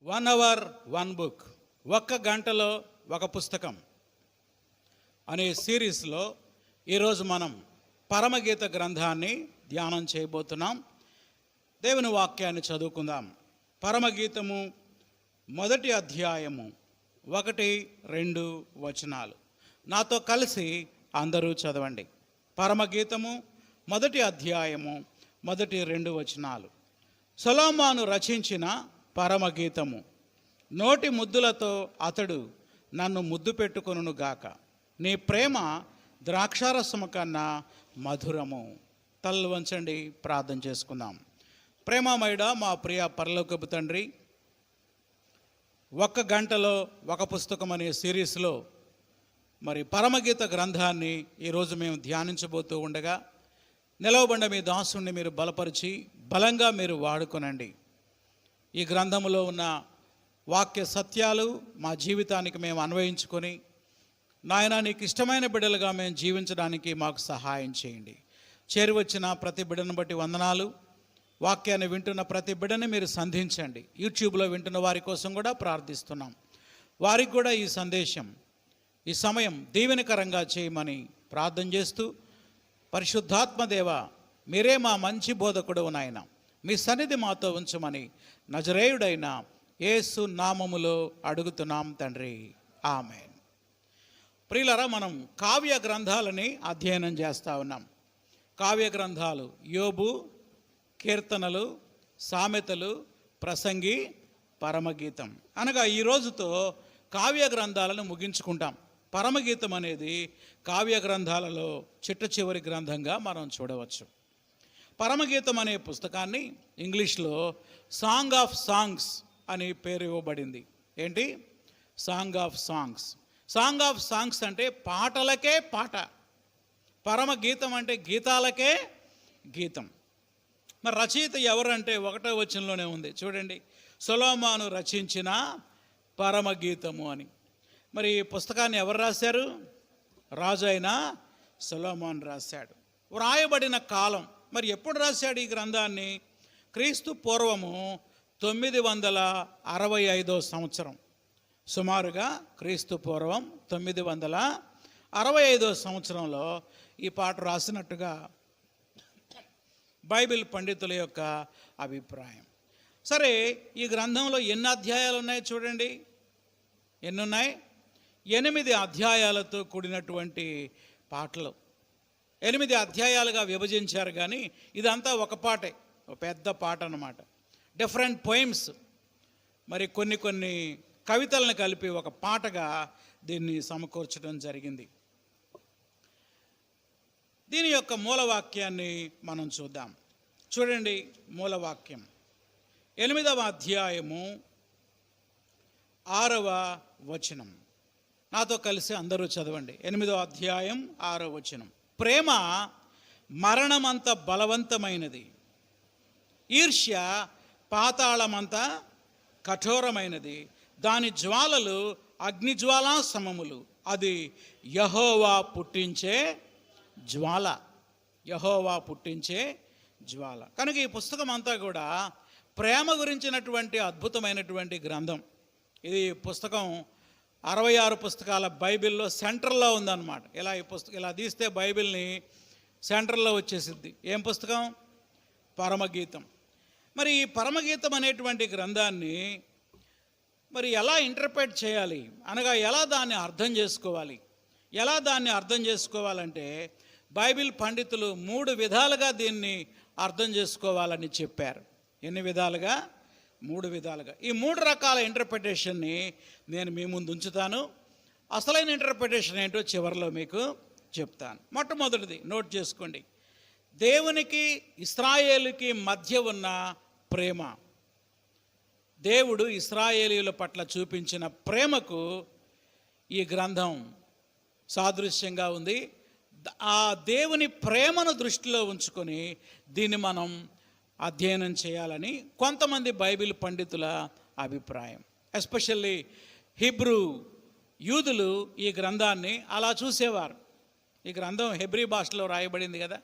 1 hour 1 book, ఒక్క గంటలో ఒక పుస్తకం అనే సిరీస్లో ఈరోజు మనం పరమగీత గ్రంథాన్ని ధ్యానం చేయబోతున్నాం. దేవుని వాక్యాన్ని చదువుకుందాం. పరమగీతము మొదటి అధ్యాయము 1-2 వచనాలు. నాతో కలిసి అందరూ చదవండి. పరమగీతము మొదటి అధ్యాయము 1-2 వచనాలు. సొలొమోను రచించిన పరమగీతము. నోటి ముద్దులతో అతడు నన్ను ముద్దు పెట్టుకొనును గాక, నీ ప్రేమ ద్రాక్షారసము కన్నా మధురము. తలలు వంచండి, ప్రార్థన చేసుకుందాం. ప్రేమమయుడా మా ప్రియ పరలోకపు తండ్రి, ఒక్క గంటలో ఒక పుస్తకం అనే సిరీస్లో మరి పరమగీత గ్రంథాన్ని ఈరోజు మేము ధ్యానించబోతూ ఉండగా నిలవబండ మీ దాసుని మీరు బలపరిచి బలంగా మీరు వాడుకొనండి. ఈ గ్రంథములో ఉన్న వాక్య సత్యాలు మా జీవితానికి మేము అన్వయించుకొని నాయన నీకు ఇష్టమైన బిడ్డలుగా మేము జీవించడానికి మాకు సహాయం చేయండి. చేరివచ్చిన ప్రతి బిడ్డను బట్టి వందనాలు. వాక్యాన్ని వింటున్న ప్రతి బిడ్డని మీరు సంధించండి. యూట్యూబ్లో వింటున్న వారి కోసం కూడా ప్రార్థిస్తున్నాం. వారికి కూడా ఈ సందేశం, ఈ సమయం దీవెనకరంగా చేయమని ప్రార్థన చేస్తూ, పరిశుద్ధాత్మదేవ మీరే మా మంచి బోధకుడు నాయన, మీ సన్నిధి మాతో ఉంచమని నజరేయుడైన యేసు నామములో అడుగుతున్నాం తండ్రి, ఆమేన్. ప్రియులారా, మనం కావ్య గ్రంథాలని అధ్యయనం చేస్తూ ఉన్నాం. కావ్య గ్రంథాలు యోబు, కీర్తనలు, సామెతలు, ప్రసంగి, పరమగీతం అనగా ఈ రోజుతో కావ్య గ్రంథాలను ముగించుకుంటాం. పరమగీతం అనేది కావ్య గ్రంథాలలో చిట్ట చివరి గ్రంథంగా మనం చూడవచ్చు. పరమగీతం అనే పుస్తకాన్ని ఇంగ్లీష్లో సాంగ్ ఆఫ్ సాంగ్స్ అని పేరు ఇవ్వబడింది. ఏంటి? Song of songs. Song of songs అంటే పాటలకే పాట, పరమగీతం అంటే గీతాలకే గీతం. మరి రచయిత ఎవరంటే 1వ వచనంలోనే ఉంది చూడండి, సొలొమోను రచించిన పరమగీతము అని. మరి ఈ పుస్తకాన్ని ఎవరు రాశారు? రాజు అయిన సొలొమోను రాశాడు. వ్రాయబడిన కాలం, మరి ఎప్పుడు రాశాడు ఈ గ్రంథాన్ని? క్రీస్తు పూర్వము 965 సంవత్సరం. సుమారుగా క్రీస్తు పూర్వం 965 సంవత్సరంలో ఈ పాట రాసినట్టుగా బైబిల్ పండితుల యొక్క అభిప్రాయం. సరే, ఈ గ్రంథంలో ఎన్ని అధ్యాయాలు ఉన్నాయి చూడండి. ఎన్ని ఉన్నాయి? 8 అధ్యాయాలతో కూడినటువంటి పాటలు. 8 అధ్యాయాలుగా విభజించారు, కానీ ఇదంతా ఒక పాటే, ఒక పెద్ద పాట అన్నమాట. డిఫరెంట్ పోయిమ్స్, మరి కొన్ని కవితలను కలిపి ఒక పాటగా దీన్ని సమకూర్చడం జరిగింది. దీని యొక్క మూలవాక్యాన్ని మనం చూద్దాం. చూడండి, మూలవాక్యం 8వ అధ్యాయము 6వ వచనం. నాతో కలిసి అందరూ చదవండి. 8వ అధ్యాయం 6వ వచనం. ప్రేమ మరణమంత బలవంతమైనది, ఈర్ష్య పాతాళమంత కఠోరమైనది, దాని జ్వాలలు అగ్నిజ్వాలా సమములు, అది యెహోవా పుట్టించే జ్వాల. యెహోవా పుట్టించే జ్వాల. కనుక ఈ పుస్తకం అంతా కూడా ప్రేమ గురించినటువంటి అద్భుతమైనటువంటి గ్రంథం. ఇది పుస్తకం 66 పుస్తకాల బైబిల్లో సెంటర్లో ఉందన్నమాట. ఈ పుస్తకం ఇలా తీస్తే బైబిల్ని సెంటర్లో వచ్చేసిద్ది. ఏం పుస్తకం? పరమగీతం. మరి ఈ పరమగీతం అనేటువంటి గ్రంథాన్ని మరి ఎలా ఇంటర్ప్రెట్ చేయాలి అనగా ఎలా దాన్ని అర్థం చేసుకోవాలి? ఎలా దాన్ని అర్థం చేసుకోవాలంటే బైబిల్ పండితులు 3 విధాలుగా దీన్ని అర్థం చేసుకోవాలని చెప్పారు. ఎన్ని విధాలుగా? 3 విధాలుగా. ఈ 3 రకాల ఇంటర్ప్రిటేషన్ని నేను మీ ముందు ఉంచుతాను. అసలైన ఇంటర్ప్రిటేషన్ ఏంటో చివరిలో మీకు చెప్తాను. మొట్టమొదటిది నోట్ చేసుకోండి. దేవునికి ఇశ్రాయేలుకి మధ్య ఉన్న ప్రేమ. దేవుడు ఇశ్రాయేలీయుల పట్ల చూపించిన ప్రేమకు ఈ గ్రంథం సాదృశ్యంగా ఉంది. ఆ దేవుని ప్రేమను దృష్టిలో ఉంచుకొని దీన్ని మనం అధ్యయనం చేయాలని కొంతమంది బైబిల్ పండితుల అభిప్రాయం. ఎస్పెషల్లీ హీబ్రూ యూదులు ఈ గ్రంథాన్ని అలా చూసేవారు. ఈ గ్రంథం హెబ్రీ భాషలో రాయబడింది కదా,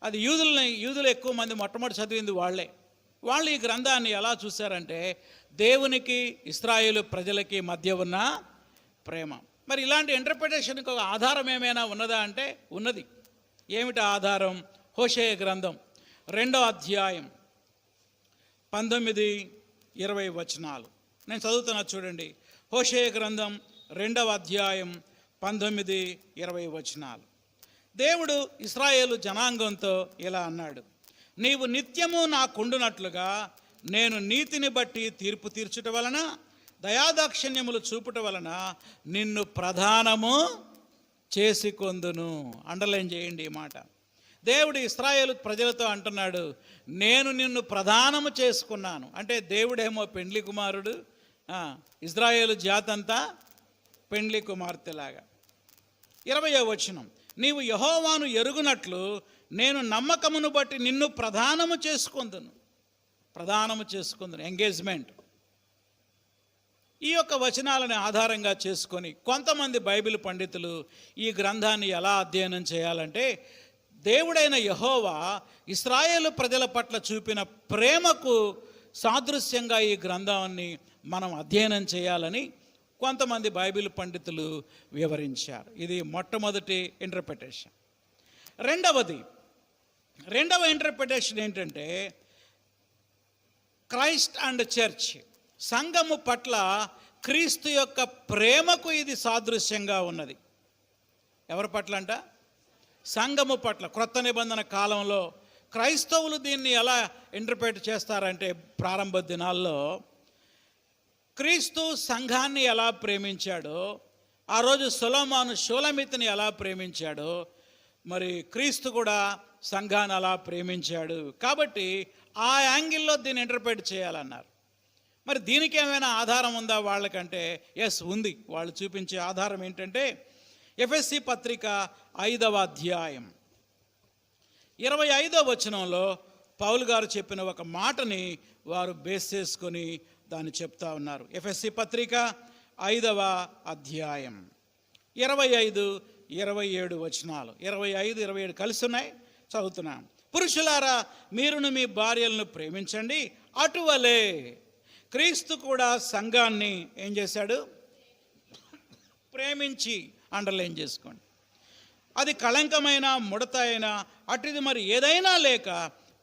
అది యూదులు ఎక్కువ మంది మొట్టమొదటి చదివింది వాళ్ళే. వాళ్ళు ఈ గ్రంథాన్ని ఎలా చూశారంటే దేవునికి ఇశ్రాయేలు ప్రజలకి మధ్య ఉన్న ప్రేమ. మరి ఇలాంటి ఇంటర్ప్రిటేషన్కి ఒక ఆధారం ఏమైనా ఉన్నదా అంటే ఉన్నది. ఏమిటి ఆధారం? హోషేయ గ్రంథం 2వ అధ్యాయం 19-20 వచనాలు నేను చదువుతున్నా చూడండి. హోషేయ గ్రంథం 2వ అధ్యాయం 19-20 వచనాలు. దేవుడు ఇశ్రాయేలు జనాంగంతో ఇలా అన్నాడు, నీవు నిత్యము నాకుండునట్లుగా నేను నీతిని బట్టి తీర్పు తీర్చుట వలన దయాదాక్షిణ్యములు చూపుట వలన నిన్ను ప్రధానము చేసుకొందును. అండర్లైన్ చేయండి ఈ మాట. దేవుడు ఇశ్రాయేలు ప్రజలతో అంటున్నాడు, నేను నిన్ను ప్రధానము చేసుకున్నాను. అంటే దేవుడేమో పెండ్లి కుమారుడు, ఇశ్రాయేలు జాతంతా పెండ్లి కుమార్తెలాగా. 20వ వచనం, నీవు యెహోవాను ఎరుగునట్లు నేను నమ్మకమును బట్టి నిన్ను ప్రధానము చేసుకొందును. ప్రధానము చేసుకొందును, ఎంగేజ్మెంట్. ఈ యొక్క వచనాలను ఆధారంగా చేసుకొని కొంతమంది బైబిల్ పండితులు ఈ గ్రంథాన్ని ఎలా అధ్యయనం చేయాలంటే, దేవుడైన యెహోవా ఇశ్రాయేలు ప్రజల పట్ల చూపిన ప్రేమకు సాదృశ్యంగా ఈ గ్రంథాన్ని మనం అధ్యయనం చేయాలని కొంతమంది బైబిల్ పండితులు వివరించారు. ఇది మొట్టమొదటి ఇంటర్ప్రిటేషన్. రెండవ ఇంటర్ప్రిటేషన్ ఏంటంటే, క్రైస్ట్ అండ్ చర్చ్, సంఘము పట్ల క్రీస్తు యొక్క ప్రేమకు ఇది సాదృశ్యంగా ఉన్నది. ఎవరి పట్ల అంట? సంఘము పట్ల. క్రొత్త నిబంధన కాలంలో క్రైస్తవులు దీన్ని ఎలా ఇంటర్ప్రిట్ చేస్తారంటే, ప్రారంభ దినాల్లో క్రీస్తు సంఘాన్ని ఎలా ప్రేమించాడో, ఆ రోజు సొలొమోను షూలమితిని ఎలా ప్రేమించాడో, మరి క్రీస్తు కూడా సంఘాన్ని అలా ప్రేమించాడు. కాబట్టి ఆ యాంగిల్లో దీన్ని ఇంటర్ప్రిట్ చేయాలన్నారు. మరి దీనికి ఏమైనా ఆధారం ఉందా వాళ్ళకంటే? ఎస్, ఉంది. వాళ్ళు చూపించే ఆధారం ఏంటంటే, ఎఫెసీ పత్రిక 5వ అధ్యాయం 25వ వచనంలో పౌలు గారు చెప్పిన ఒక మాటని వారు బేస్ చేసుకొని దాన్ని చెప్తా ఉన్నారు. ఎఫెసీ పత్రిక 5వ అధ్యాయం 25-27 వచనాలు. 25-27 కలిసి ఉన్నాయి, చదువుతున్నాం. పురుషులారా, మీరును మీ భార్యలను ప్రేమించండి, అటువలే క్రీస్తు కూడా సంఘాన్ని ఏం చేశాడు? ప్రేమించి. అండర్లైన్ చేసుకోండి. అది కళంకమైన, ముడత అయినా, అటుది మరి ఏదైనా లేక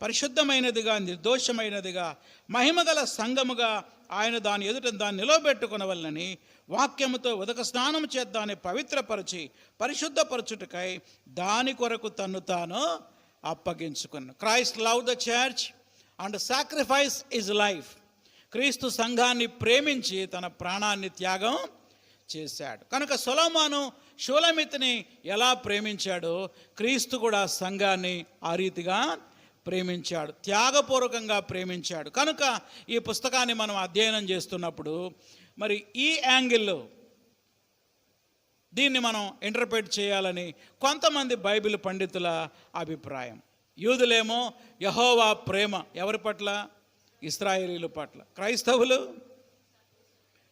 పరిశుద్ధమైనదిగా, నిర్దోషమైనదిగా, మహిమగల సంఘముగా ఆయన దాని ఎదుట దాన్ని నిలవబెట్టుకునవలనని వాక్యముతో ఉదక స్నానం చేద్దాన్ని పవిత్రపరిచి పరిశుద్ధపరచుటకై దాని కొరకు తన్ను తాను అప్పగించుకున్నాను. Christ love the church and sacrifice is life. Kristu సంఘాన్ని ప్రేమించి తన ప్రాణాన్ని త్యాగం చేశాడు. కనుక సొలొమోను షూలమితిని ఎలా ప్రేమించాడో క్రీస్తు కూడా సంఘాన్ని ఆ రీతిగా ప్రేమించాడు, త్యాగపూర్వకంగా ప్రేమించాడు. కనుక ఈ పుస్తకాన్ని మనం అధ్యయనం చేస్తున్నప్పుడు మరి ఈ యాంగిల్లో దీన్ని మనం ఇంటర్ప్రిట్ చేయాలని కొంతమంది బైబిల్ పండితుల అభిప్రాయం. యూదులేమో యెహోవా ప్రేమ ఎవరి పట్ల? ఇశ్రాయేలీల పట్ల. క్రైస్తవులు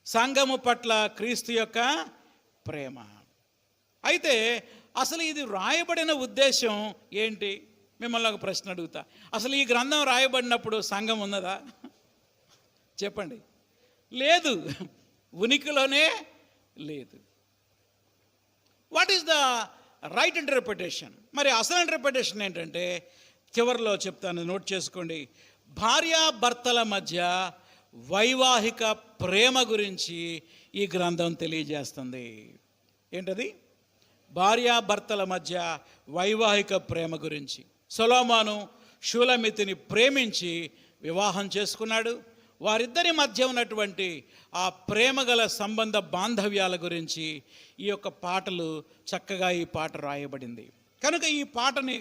సంఘము పట్ల క్రీస్తు యొక్క ప్రేమ. అయితే అసలు ఇది రాయబడిన ఉద్దేశం ఏంటి? మిమ్మల్ని ఒక ప్రశ్న అడుగుతా. అసలు ఈ గ్రంథం రాయబడినప్పుడు సంఘం ఉన్నదా? చెప్పండి. లేదు, ఉనికిలోనే లేదు. What is the right interpretation? మరి అసలు ఇంటర్ప్రిటేషన్ ఏంటంటే చివరిలో చెప్తాను, నోట్ చేసుకోండి. భార్యాభర్తల మధ్య వైవాహిక ప్రేమ గురించి ఈ గ్రంథం తెలియజేస్తుంది. ఏంటది? భార్యాభర్తల మధ్య వైవాహిక ప్రేమ గురించి. సొలొమోను షూలమితిని ప్రేమించి వివాహం చేసుకున్నాడు. వారిద్దరి మధ్య ఉన్నటువంటి ఆ ప్రేమగల సంబంధ బాంధవ్యాల గురించి ఈ యొక్క పాటలు చక్కగా ఈ పాట రాయబడింది. కనుక ఈ పాటని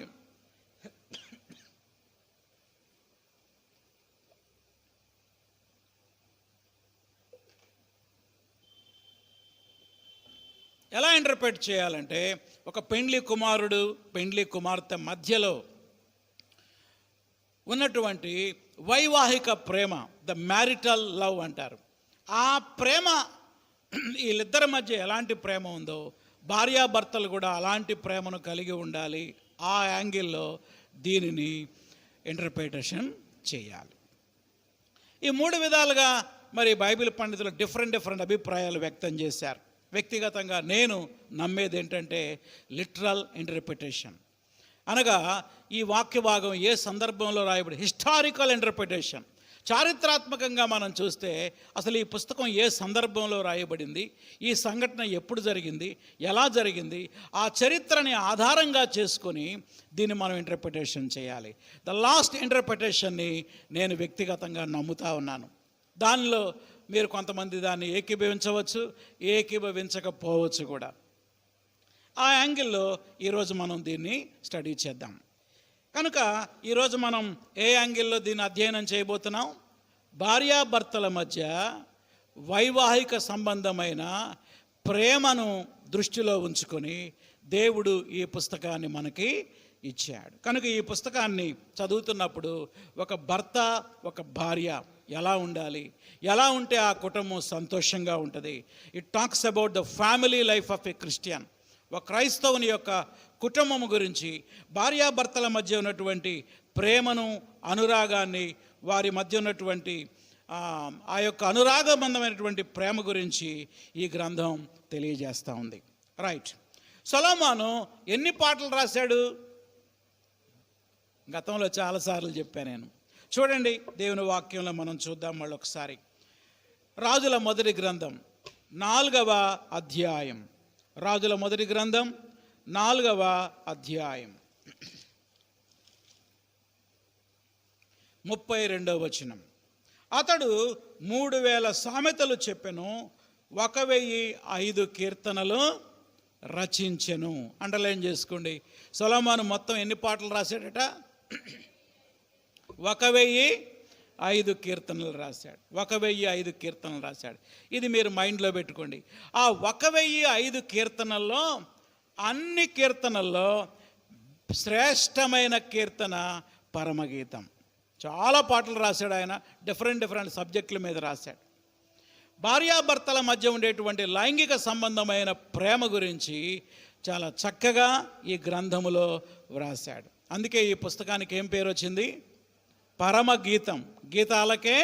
ఎలా ఇంటర్ప్రిట్ చేయాలంటే, ఒక పెండ్లి కుమారుడు పెండ్లి కుమార్తె మధ్యలో ఉన్నటువంటి వైవాహిక ప్రేమ, ద మ్యారిటల్ లవ్ అంటారు. ఆ ప్రేమ వీళ్ళిద్దరి మధ్య ఎలాంటి ప్రేమ ఉందో భార్యాభర్తలు కూడా అలాంటి ప్రేమను కలిగి ఉండాలి. ఆ యాంగిల్లో దీనిని ఇంటర్ప్రిటేషన్ చేయాలి. ఈ మూడు విధాలుగా మరి బైబిల్ పండితులు డిఫరెంట్ అభిప్రాయాలు వ్యక్తం చేశారు. వ్యక్తిగతంగా నేను నమ్మేది ఏంటంటే లిటరల్ ఇంటర్ప్రిటేషన్, అనగా ఈ వాక్య భాగం ఏ సందర్భంలో రాయబడి, హిస్టారికల్ ఇంటర్ప్రిటేషన్, చారిత్రాత్మకంగా మనం చూస్తే అసలు ఈ పుస్తకం ఏ సందర్భంలో రాయబడింది, ఈ సంఘటన ఎప్పుడు జరిగింది, ఎలా జరిగింది, ఆ చరిత్రని ఆధారంగా చేసుకొని దీన్ని మనం ఇంటర్ప్రిటేషన్ చేయాలి. ద లాస్ట్ ఇంటర్ప్రిటేషన్ని నేను వ్యక్తిగతంగా నమ్ముతా ఉన్నాను. దానిలో మీరు కొంతమంది దాన్ని ఏకీభవించవచ్చు, ఏకీభవించకపోవచ్చు కూడా. ఆ యాంగిల్లో ఈరోజు మనం దీన్ని స్టడీ చేద్దాం. కనుక ఈరోజు మనం ఏ యాంగిల్లో దీన్ని అధ్యయనం చేయబోతున్నాం? భార్యాభర్తల మధ్య వైవాహిక సంబంధమైన ప్రేమను దృష్టిలో ఉంచుకొని దేవుడు ఈ పుస్తకాన్ని మనకి ఇచ్చాడు. కనుక ఈ పుస్తకాన్ని చదువుతున్నప్పుడు ఒక భర్త, ఒక భార్య ఎలా ఉండాలి, ఎలా ఉంటే ఆ కుటుంబం సంతోషంగా ఉంటుంది. It talks about the family life of a Christian. ఒక క్రైస్తవుని యొక్క కుటుంబం గురించి, భార్యాభర్తల మధ్య ఉన్నటువంటి ప్రేమను, అనురాగాన్ని, వారి మధ్య ఉన్నటువంటి ఆ యొక్క అనురాగబంధమైనటువంటి ప్రేమ గురించి ఈ గ్రంథం తెలియజేస్తూ ఉంది. రైట్. సొలొమోను ఎన్ని పాటలు రాశాడు? గతంలో చాలాసార్లు చెప్పాను నేను. చూడండి, దేవుని వాక్యంలో మనం చూద్దాం మళ్ళీ ఒకసారి. రాజుల మొదటి గ్రంథం 4వ అధ్యాయం. రాజుల మొదటి గ్రంథం 4వ అధ్యాయం 32వ వచనం. అతడు 3000 సామెతలు చెప్పెను, 1005 కీర్తనలు రచించెను. అండర్లైన్ చేసుకోండి. సొలొమోను మొత్తం ఎన్ని పాటలు రాశాడట? 1005 కీర్తనలు రాశాడు. 1005 కీర్తనలు రాశాడు. ఇది మీరు మైండ్లో పెట్టుకోండి. ఆ 1005 కీర్తనల్లో, అన్ని కీర్తనల్లో శ్రేష్టమైన కీర్తన పరమగీతం. చాలా పాటలు రాశాడు ఆయన. డిఫరెంట్ సబ్జెక్టుల మీద రాశాడు. భార్యాభర్తల మధ్య ఉండేటువంటి లైంగిక సంబంధమైన ప్రేమ గురించి చాలా చక్కగా ఈ గ్రంథములో వ్రాశాడు. అందుకే ఈ పుస్తకానికి ఏం పేరు వచ్చింది? పరమగీతం. గీతాలకే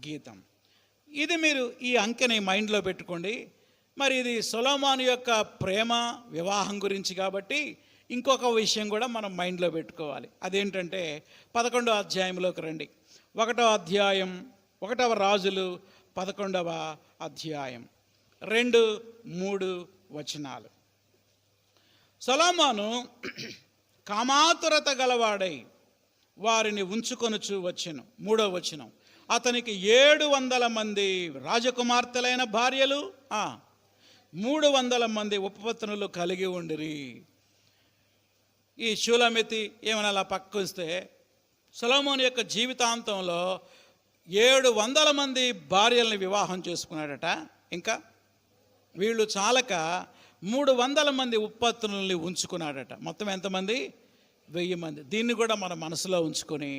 గీతం. ఇది మీరు ఈ అంకెని మైండ్లో పెట్టుకోండి. మరి ఇది సొలొమోను యొక్క ప్రేమ వివాహం గురించి కాబట్టి ఇంకొక విషయం కూడా మనం మైండ్లో పెట్టుకోవాలి. అదేంటంటే 11వ అధ్యాయంలోకి రండి. 1వ అధ్యాయం, 1వ రాజులు 11వ అధ్యాయం 2-3 వచనాలు. సొలొమోను కామాతురత గలవాడై వారిని ఉంచుకొనుచు వచ్చెను. 3వ వచనం. అతనికి 700 మంది రాజకుమార్తెలైన భార్యలు, 300 మంది ఉపపత్నులు కలిగి ఉండిరి. ఈ షూలమితి ఏమైనా అలా పక్కకొస్తే సొలొమోను యొక్క జీవితాంతంలో 700 మంది భార్యల్ని వివాహం చేసుకున్నాడట. ఇంకా వీళ్ళు చాలక 300 మంది ఉపపత్నుల్ని ఉంచుకున్నాడట. మొత్తం ఎంతమంది? 1000 మంది. దీన్ని కూడా మన మనసులో ఉంచుకొని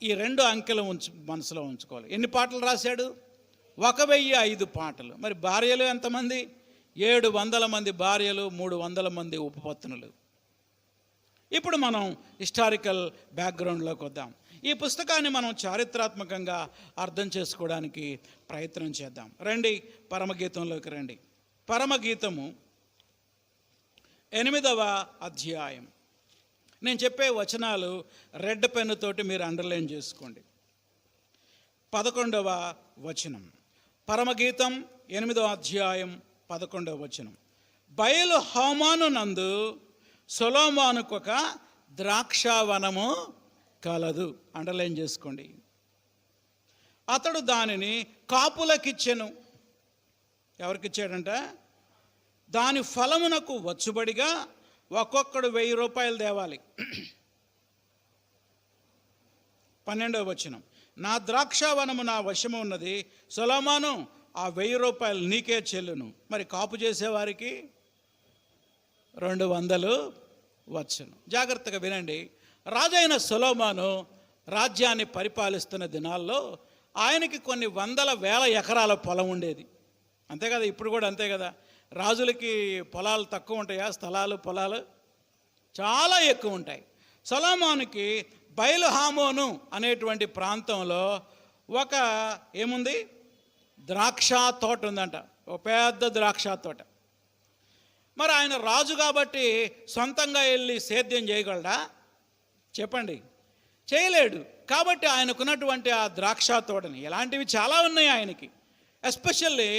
ఈ 2 అంకెలు మనసులో ఉంచుకోవాలి. ఎన్ని పాటలు రాశాడు? 1005 పాటలు. మరి భార్యలు ఎంతమంది? 700 మంది భార్యలు, 300 మంది ఉపపత్నులు. ఇప్పుడు మనం హిస్టారికల్ బ్యాక్గ్రౌండ్లోకి వద్దాం. ఈ పుస్తకాన్ని మనం చారిత్రాత్మకంగా అర్థం చేసుకోవడానికి ప్రయత్నం చేద్దాం. రండి, పరమగీతంలోకి రండి. పరమగీతము 8వ అధ్యాయం. నేను చెప్పే వచనాలు రెడ్ పెన్నుతోటి మీరు అండర్లైన్ చేసుకోండి. 11వ వచనం. పరమగీతం 8వ అధ్యాయం 11వ వచనం. బయలు హోమాను నందు సొలొమోనుకు ఒక ద్రాక్షావనము కలదు. అండర్లైన్ చేసుకోండి. అతడు దానిని కాపులకిచ్చెను. ఎవరికిచ్చాడంట? దాని ఫలమునకు వచ్చుబడిగా ఒక్కొక్కడు 1000 రూపాయలు తేవాలి. 12వ వచనం. నా ద్రాక్షావనము నా వశము ఉన్నది, సొలొమోను ఆ 1000 రూపాయలు నీకే చెల్లును. మరి కాపు చేసేవారికి 200 వచ్చును. జాగ్రత్తగా వినండి. రాజైన సొలొమోను రాజ్యాన్ని పరిపాలిస్తున్న దినాల్లో ఆయనకి కొన్ని 100,000 ఎకరాల పొలం ఉండేది. అంతే కదా, ఇప్పుడు కూడా అంతే కదా. రాజులకి పొలాలు తక్కువ ఉంటాయా? స్థలాలు, పొలాలు చాలా ఎక్కువ ఉంటాయి. సొలొమోనుకి బయలు హామోను అనేటువంటి ప్రాంతంలో ఒక ఏముంది, ద్రాక్ష తోట ఉందంట, ఒక పెద్ద ద్రాక్ష తోట. మరి ఆయన రాజు కాబట్టి సొంతంగా వెళ్ళి సేద్యం చేయగలడా? చెప్పండి, చేయలేడు. కాబట్టి ఆయనకున్నటువంటి ఆ ద్రాక్ష తోటని, ఇలాంటివి చాలా ఉన్నాయి ఆయనకి. ఎస్పెషల్లీ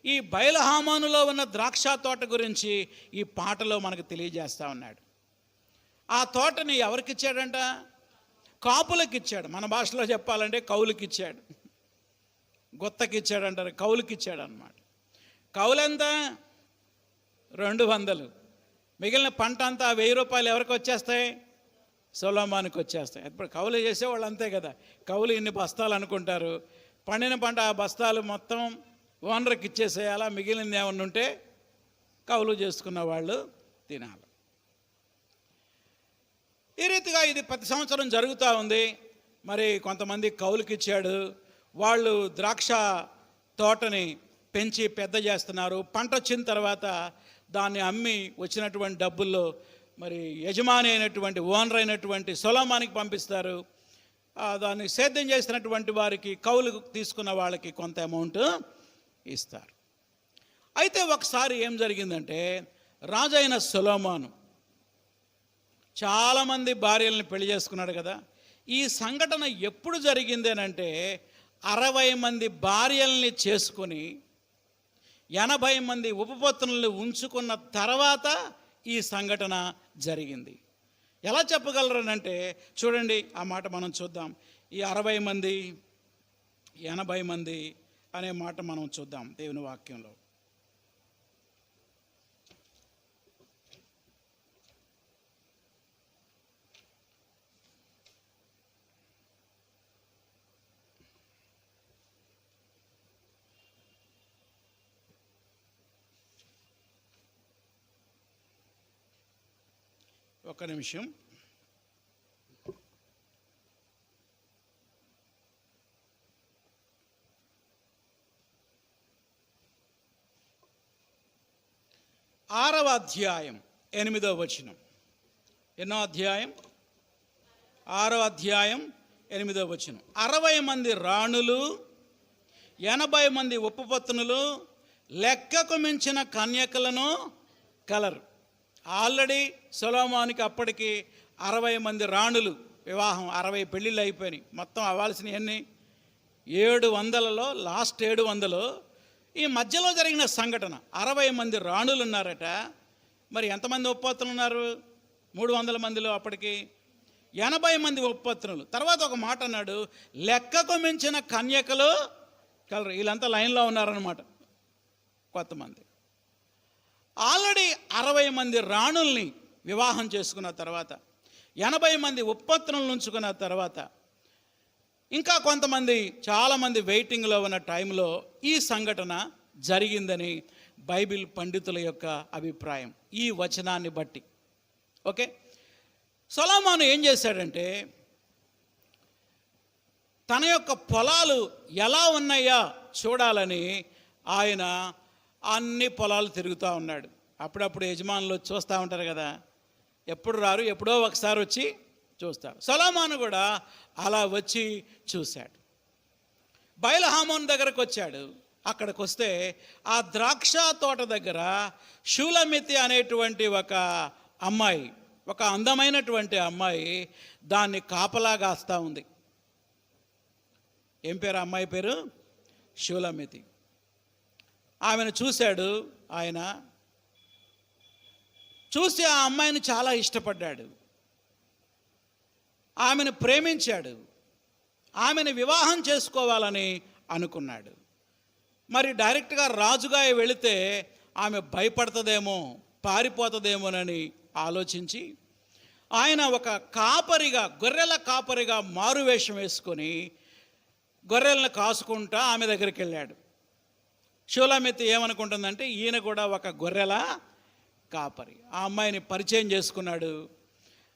ఈ బయలహామానులో ఉన్న ద్రాక్ష తోట గురించి ఈ పాటలో మనకు తెలియజేస్తూ ఉన్నాడు. ఆ తోటని ఎవరికి ఇచ్చాడంట? కాపులకి ఇచ్చాడు. మన భాషలో చెప్పాలంటే కౌలుకి ఇచ్చాడు. గుత్తకి ఇచ్చాడు అంటారు, కౌలుకి ఇచ్చాడు అనమాట. కౌలు ఎంత? 200. మిగిలిన పంట అంతా 1000 రూపాయలు ఎవరికి వచ్చేస్తాయి? సొలొమోనుకి వచ్చేస్తాయి. ఇప్పుడు కౌలు చేసేవాళ్ళు అంతే కదా, కౌలు ఇన్ని బస్తాలు అనుకుంటారు. పండిన పంట ఆ బస్తాలు మొత్తం ఓనర్కి ఇచ్చేసేయాలా, మిగిలింది ఏమన్నా ఉంటే కౌలు చేసుకున్న వాళ్ళు తినాలి. ఈ రీతిగా ఇది ప్రతి సంవత్సరం జరుగుతూ ఉంది. మరి కొంతమంది కౌలుకి ఇచ్చాడు, వాళ్ళు ద్రాక్ష తోటని పెంచి పెద్ద చేస్తున్నారు. పంట వచ్చిన తర్వాత దాన్ని అమ్మి వచ్చినటువంటి డబ్బుల్లో మరి యజమాని అయినటువంటి ఓనర్ అయినటువంటి సొలొమోనుకి పంపిస్తారు. దాన్ని సేద్యం చేసినటువంటి వారికి, కౌలు తీసుకున్న వాళ్ళకి కొంత అమౌంట్ ఇస్తారు. అయితే ఒకసారి ఏం జరిగిందంటే, రాజు అయిన సొలొమోను చాలామంది భార్యలను పెళ్లి చేసుకున్నాడు కదా. ఈ సంఘటన ఎప్పుడు జరిగింది అంటే 60 మంది భార్యల్ని చేసుకొని 80 మంది ఉపపత్నులను ఉంచుకున్న తర్వాత ఈ సంఘటన జరిగింది. ఎలా చెప్పగలరనంటే చూడండి, ఆ మాట మనం చూద్దాం. ఈ 60 మంది 80 మంది అనే మాట మనం చూద్దాం దేవుని వాక్యంలో. ఒక్క నిమిషం. ఆరవ అధ్యాయం 8వ వచనం. ఎన్నో అధ్యాయం? 6వ అధ్యాయం 8వ వచనం. 60 మంది రాణులు, 80 మంది ఉపపత్నులు, లెక్కకు మించిన కన్యకలను కలరు. ఆల్రెడీ సొలొమోనుకి అప్పటికి 60 మంది రాణులు వివాహం, 60 పెళ్ళిళ్ళు అయిపోయినాయి. మొత్తం అవ్వాల్సినవి ఎన్ని? 700లో లాస్ట్ 700 ఈ మధ్యలో జరిగిన సంఘటన. 60 మంది రాణులు ఉన్నారట. మరి ఎంతమంది ఉపపత్నులు ఉన్నారు? 300 మందిలో అప్పటికి 80 మంది ఉపపత్నులు. తర్వాత ఒక మాట అన్నాడు, లెక్కకు మించిన కన్యకలు కలరు. వీళ్ళంతా లైన్లో ఉన్నారనమాట. కొంతమంది ఆల్రెడీ 60 మంది రాణుల్ని వివాహం చేసుకున్న తర్వాత, 80 మంది ఉపపత్నులను ఉంచుకున్న తర్వాత, ఇంకా కొంతమంది చాలామంది వెయిటింగ్లో ఉన్న టైంలో ఈ సంఘటన జరిగిందని బైబిల్ పండితుల యొక్క అభిప్రాయం ఈ వచనాన్ని బట్టి. ఓకే, సొలొమోను ఏం చేశాడంటే, తన యొక్క పొలాలు ఎలా ఉన్నాయా చూడాలని ఆయన అన్ని పొలాలు తిరుగుతూ ఉన్నాడు. అప్పుడప్పుడు యజమానులు చూస్తూ ఉంటారు కదా, ఎప్పుడు రారు, ఎప్పుడో ఒకసారి వచ్చి చూస్తారు. సొలొమోను కూడా అలా వచ్చి చూశాడు. బయలహామోను దగ్గరకు వచ్చాడు. అక్కడికి వస్తే ఆ ద్రాక్ష తోట దగ్గర షూలమితి అనేటువంటి ఒక అమ్మాయి, ఒక అందమైనటువంటి అమ్మాయి దాన్ని కాపలా కాస్తూ ఉంది. ఏం పేరు అమ్మాయి పేరు? షూలమితి. ఆమెను చూశాడు ఆయన. చూసి ఆ అమ్మాయిని చాలా ఇష్టపడ్డాడు, ఆమెను ప్రేమించాడు, ఆమెను వివాహం చేసుకోవాలని అనుకున్నాడు. మరి డైరెక్ట్గా రాజుగా వెళితే ఆమె భయపడుతుందేమో, పారిపోతుందేమోనని ఆలోచించి ఆయన ఒక కాపరిగా, గొర్రెల కాపరిగా మారువేషం వేసుకొని గొర్రెలను కాసుకుంటా ఆమె దగ్గరికి వెళ్ళాడు. షూలమితి ఏమనుకుంటుందంటే ఈయన కూడా ఒక గొర్రెల కాపరి. ఆ అమ్మాయిని పరిచయం చేసుకున్నాడు,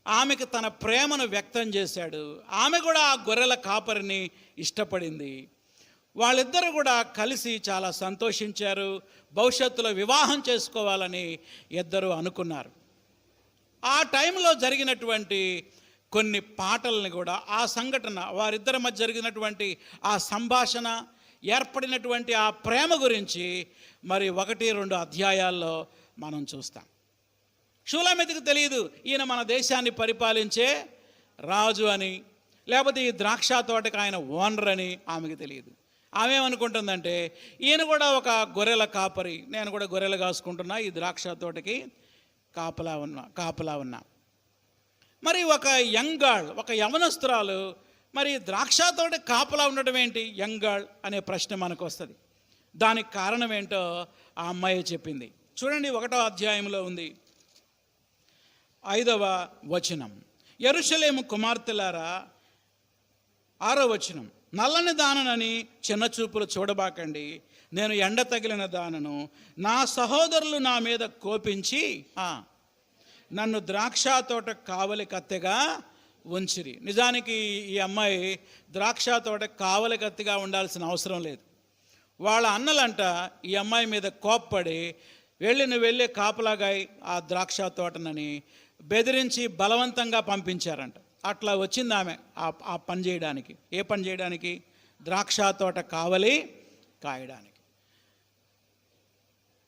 ఆమెకు తన ప్రేమను వ్యక్తం చేశాడు. ఆమె కూడా ఆ గొర్రెల కాపరిని ఇష్టపడింది. వాళ్ళిద్దరూ కూడా కలిసి చాలా సంతోషించారు. భవిష్యత్తులో వివాహం చేసుకోవాలని ఇద్దరు అనుకున్నారు. ఆ టైంలో జరిగినటువంటి కొన్ని పాటల్ని కూడా ఆ సంఘటన వారిద్దరి మధ్య జరిగినటువంటి ఆ సంభాషణ, ఏర్పడినటువంటి ఆ ప్రేమ గురించి మరి 1-2 అధ్యాయాల్లో మనం చూస్తాం. షూలమితికి తెలియదు ఈయన మన దేశాన్ని పరిపాలించే రాజు అని, లేకపోతే ఈ ద్రాక్ష తోటకి ఆయన ఓనర్ అని ఆమెకి తెలియదు. ఆమె ఏమనుకుంటుందంటే ఈయన కూడా ఒక గొర్రెల కాపరి, నేను కూడా గొర్రెలు కాసుకుంటున్నా, ఈ ద్రాక్ష తోటకి కాపలా ఉన్నా. మరి ఒక యంగాళ్, ఒక యవనస్తురాలు మరి ద్రాక్ష తోట కాపలా ఉండటం ఏంటి యంగాళ్ అనే ప్రశ్న మనకు వస్తుంది. దానికి కారణం ఏంటో ఆ అమ్మాయి చెప్పింది. చూడండి 1వ అధ్యాయంలో ఉంది 5వ వచనం. యెరూషలేము కుమార్తెలారా, 6వ వచనం, నల్లని దాననని చిన్న చూపులు చూడబాకండి, నేను ఎండ తగిలిన దానను, నా సహోదరులు నా మీద కోపించి నన్ను ద్రాక్ష తోట కావలి కత్తెగా ఉంచిరి. నిజానికి ఈ అమ్మాయి ద్రాక్ష తోట కావలి కత్తిగా ఉండాల్సిన అవసరం లేదు. వాళ్ళ అన్నలంట ఈ అమ్మాయి మీద కోప్పడి నువ్వు వెళ్ళి కాపలాగాయి ఆ ద్రాక్ష తోటనని బెదిరించి బలవంతంగా పంపించారంట. అట్లా వచ్చింది ఆమె ఆ పని చేయడానికి. ఏ పని చేయడానికి? ద్రాక్ష తోట కావలి కాయడానికి.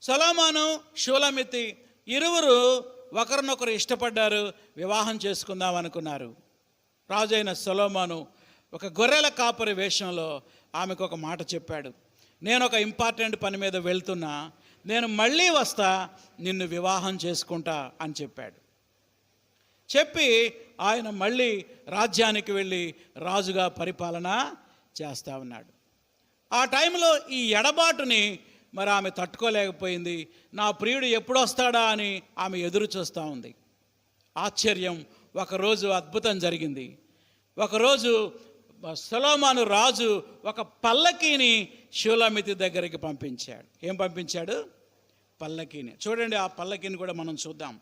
సొలొమోను, షూలమితి ఇరువురు ఒకరినొకరు ఇష్టపడ్డారు, వివాహం చేసుకుందాం అనుకున్నారు. రాజైన సొలొమోను ఒక గొర్రెల కాపరి వేషంలో ఆమెకు ఒక మాట చెప్పాడు, నేను ఒక ఇంపార్టెంట్ పని మీద వెళ్తున్నా, నేను మళ్ళీ వస్తా, నిన్ను వివాహం చేసుకుంటా అని చెప్పాడు. చెప్పి ఆయన మళ్ళీ రాజ్యానికి వెళ్ళి రాజుగా పరిపాలన చేస్తూ ఉన్నాడు. ఆ టైంలో ఈ ఎడబాటుని మరి ఆమె తట్టుకోలేకపోయింది. నా ప్రియుడు ఎప్పుడు వస్తాడా అని ఆమె ఎదురు చూస్తూ ఉంది. ఆశ్చర్యం, ఒకరోజు అద్భుతం జరిగింది. ఒకరోజు సొలొమోను రాజు ఒక పల్లకీని షూలమితి దగ్గరికి పంపించాడు. ఏం పంపించాడు? పల్లకీని. చూడండి, ఆ పల్లకీని కూడా మనం చూద్దాం.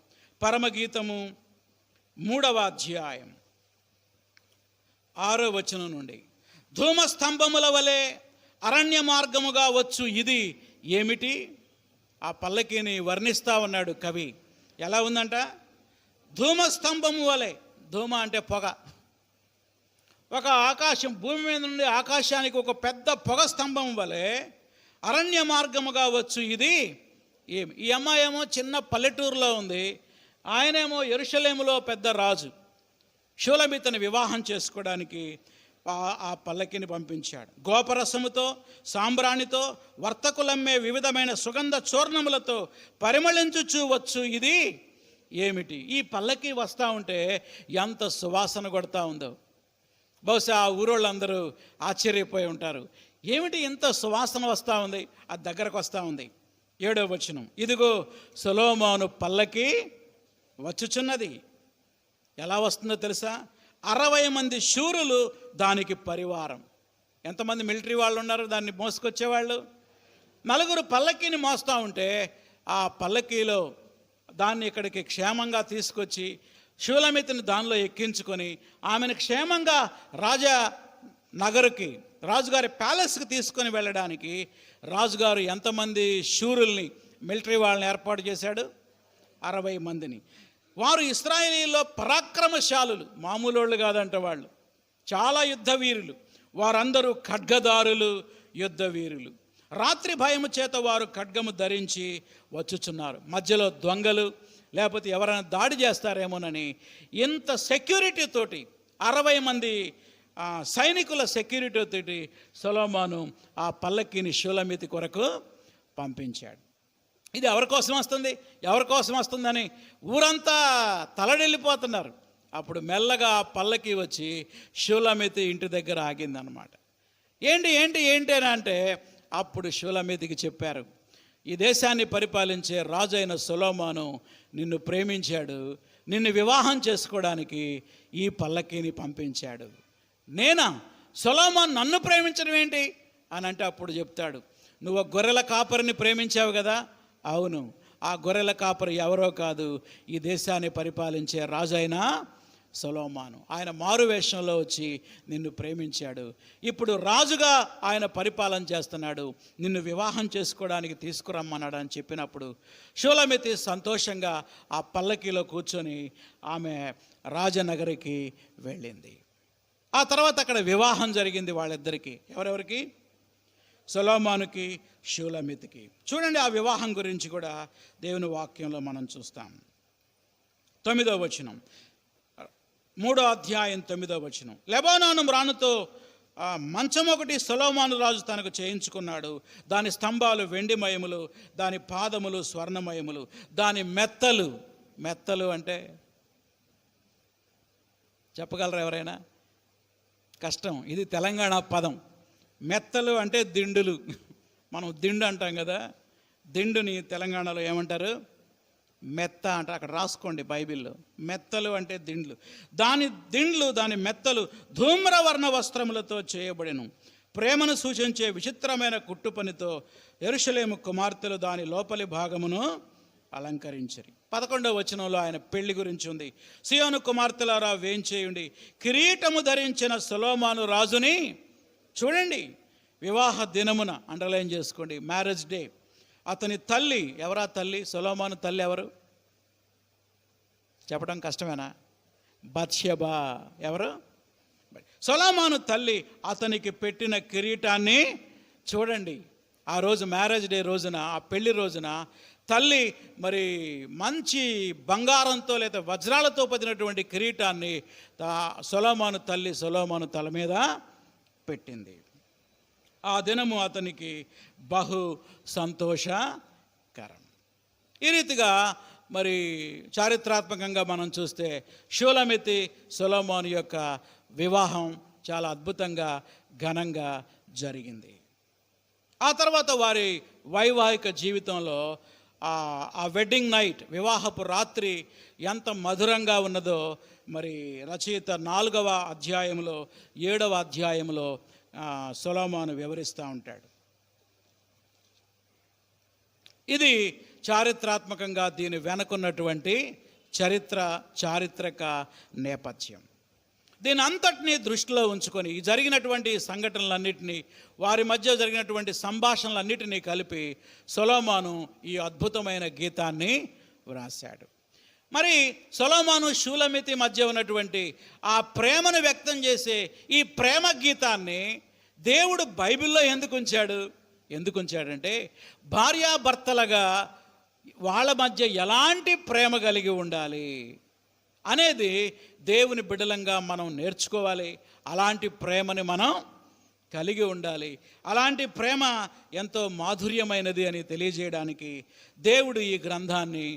పరమగీతము 3వ అధ్యాయం 6వ వచనం నుండి, ధూమస్తంభముల వలె అరణ్య మార్గముగా వచ్చు ఇది ఏమిటి? ఆ పల్లకీని వర్ణిస్తూ ఉన్నాడు కవి. ఎలా ఉందంట? ధూమస్తంభము వలె. ధూమ అంటే పొగ. ఒక ఆకాశం, భూమి మీద నుండి ఆకాశానికి ఒక పెద్ద పొగ స్తంభం వలె అరణ్య మార్గముగా వచ్చు ఇది ఏమి? ఈ అమ్మాయి ఏమో చిన్న పల్లెటూరులో ఉంది, ఆయనేమో యెరూషలేములో పెద్ద రాజు. షూలమితిని వివాహం చేసుకోవడానికి ఆ పల్లకిని పంపించాడు. గోపరసముతో, సాంబ్రాణితో, వర్తకులమ్మే వివిధమైన సుగంధ చూర్ణములతో పరిమళించుచూ వచ్చు ఇది ఏమిటి? ఈ పల్లకి వస్తూ ఉంటే ఎంత సువాసన కొడతా ఉందో. బహుశా ఆ ఊరోళ్ళందరూ ఆశ్చర్యపోయి ఉంటారు, ఏమిటి ఇంత సువాసన వస్తూ ఉంది? అది దగ్గరకు వస్తూ ఉంది. 7వ వచనం, ఇదిగో సొలొమోను పల్లకి వచ్చుచున్నది. ఎలా వస్తుందో తెలుసా? 60 మంది శూరులు దానికి పరివారం. ఎంతమంది మిలిటరీ వాళ్ళు ఉన్నారు దాన్ని మోసుకొచ్చేవాళ్ళు? 4 పల్లకీని మోస్తూ ఉంటే ఆ పల్లకీలో దాన్ని ఇక్కడికి క్షేమంగా తీసుకొచ్చి షూలమితిని దానిలో ఎక్కించుకొని ఆమెను క్షేమంగా నగరుకి, రాజుగారి ప్యాలెస్కి తీసుకొని వెళ్ళడానికి రాజుగారు ఎంతమంది శూరుల్ని, మిలిటరీ వాళ్ళని ఏర్పాటు చేశాడు? 60 మందిని. వారు ఇశ్రాయేలీలో పరాక్రమశాలులు, మామూలు వాళ్ళు కాదంట. వాళ్ళు చాలా యుద్ధ వీరులు. వారందరూ ఖడ్గదారులు, యుద్ధ వీరులు. రాత్రి భయము చేత వారు ఖడ్గము ధరించి వచ్చుచున్నారు. మధ్యలో దొంగలు లేకపోతే ఎవరైనా దాడి చేస్తారేమోనని ఇంత సెక్యూరిటీతోటి 60 మంది సైనికుల సెక్యూరిటీతోటి సొలొమోను ఆ పల్లకీని షూలమితి కొరకు పంపించాడు. ఇది ఎవరి కోసం వస్తుంది, ఎవరి కోసం వస్తుందని ఊరంతా తలడిల్లిపోతున్నారు. అప్పుడు మెల్లగా ఆ పల్లకి వచ్చి షూలమితి ఇంటి దగ్గర ఆగిందనమాట. ఏంటి ఏంటి ఏంటి అని అంటే అప్పుడు షూలమితికి చెప్పారు, ఈ దేశాన్ని పరిపాలించే రాజు అయిన సొలొమోను నిన్ను ప్రేమించాడు, నిన్ను వివాహం చేసుకోవడానికి ఈ పల్లకీని పంపించాడు. నేనా? సొలొమోను నన్ను ప్రేమించడం ఏంటి అని అంటే అప్పుడు చెప్తాడు, నువ్వు గొర్రెల కాపరిని ప్రేమించావు కదా? అవును, ఆ గొర్రెల కాపరి ఎవరో కాదు, ఈ దేశాన్ని పరిపాలించే రాజు అయిన సొలొమోను. ఆయన మారు వేషంలో వచ్చి నిన్ను ప్రేమించాడు. ఇప్పుడు రాజుగా ఆయన పరిపాలన చేస్తున్నాడు. నిన్ను వివాహం చేసుకోవడానికి తీసుకురమ్మన్నాడు అని చెప్పినప్పుడు షూలమితి సంతోషంగా ఆ పల్లకీలో కూర్చొని ఆమె రాజనగరికి వెళ్ళింది. ఆ తర్వాత అక్కడ వివాహం జరిగింది వాళ్ళిద్దరికీ. ఎవరెవరికి? సొలొమోనుకి, షూలమితికి. చూడండి, ఆ వివాహం గురించి కూడా దేవుని వాక్యంలో మనం చూస్తాం. 9వ వచనం, 3వ అధ్యాయం 9వ వచనం. లెబానోను మ్రానుతో మంచం ఒకటి సొలొమోను రాజు తనకు చేయించుకున్నాడు. దాని స్తంభాలు వెండిమయములు, దాని పాదములు స్వర్ణమయములు, దాని మెత్తలు అంటే చెప్పగలరా ఎవరైనా? కష్టం. ఇది తెలంగాణ పదం. మెత్తలు అంటే దిండులు. మనం దిండు అంటాం కదా, దిండుని తెలంగాణలో ఏమంటారు? మెత్త అంట. అక్కడ రాసుకోండి బైబిల్లో. మెత్తలు అంటే దిండ్లు. దాని మెత్తలు ధూమ్రవర్ణ వస్త్రములతో చేయబడెను. ప్రేమను సూచించే విచిత్రమైన కుట్టు పనితో యెరూషలేము కుమార్తెలు దాని లోపలి భాగమును అలంకరించరి. 11వ వచనంలో ఆయన పెళ్లి గురించి ఉంది. సియోను కుమార్తెలారా వేంచేయుండి, కిరీటము ధరించిన సొలొమోను రాజుని చూడండి. వివాహ దినమున, అండర్లైన్ చేసుకోండి, మ్యారేజ్ డే. అతని తల్లి ఎవరా? తల్లి సొలొమోను తల్లి ఎవరు? చెప్పడం కష్టమేనా? బత్షెబా. ఎవరు? సొలొమోను తల్లి అతనికి పెట్టిన కిరీటాన్ని చూడండి. ఆ రోజు మ్యారేజ్ డే రోజున, ఆ పెళ్లి రోజున తల్లి మరి మంచి బంగారంతో లేదా వజ్రాలతో పదినటువంటి కిరీటాన్ని సొలొమోను తల మీద పెట్టింది. ఆ దినము అతనికి బహు సంతోషకరం. ఈ రీతిగా మరి చారిత్రాత్మకంగా మనం చూస్తే షూలమితి సొలొమోను యొక్క వివాహం చాలా అద్భుతంగా ఘనంగా జరిగింది. ఆ తర్వాత వారి వైవాహిక జీవితంలో ఆ వెడ్డింగ్ నైట్, వివాహపు రాత్రి ఎంత మధురంగా ఉన్నదో మరి రచయిత 4వ అధ్యాయంలో 7వ అధ్యాయంలో సొలొమోను వివరిస్తూ ఉంటాడు. ఇది చారిత్రాత్మకంగా దీని వెనకున్నటువంటి చారిత్రక నేపథ్యం. దీని అంతటినీ దృష్టిలో ఉంచుకొని ఈ జరిగినటువంటి సంఘటనలన్నింటినీ, వారి మధ్య జరిగినటువంటి సంభాషణలన్నిటినీ కలిపి సొలొమోను ఈ అద్భుతమైన గీతాన్ని వ్రాశాడు. మరి సొలొమోను షూలమితి మధ్య ఉన్నటువంటి ఆ ప్రేమను వ్యక్తం చేసే ఈ ప్రేమ గీతాన్ని దేవుడు బైబిల్లో ఎందుకు ఉంచాడంటే భార్యాభర్తలుగా వాళ్ళ మధ్య ఎలాంటి ప్రేమ కలిగి ఉండాలి అనేది దేవుని బిడ్డలంగా మనం నేర్చుకోవాలి. అలాంటి ప్రేమని మనం కలిగి ఉండాలి. అలాంటి ప్రేమ ఎంతో మాధుర్యమైనది అని తెలియజేయడానికి దేవుడు ఈ గ్రంథాన్ని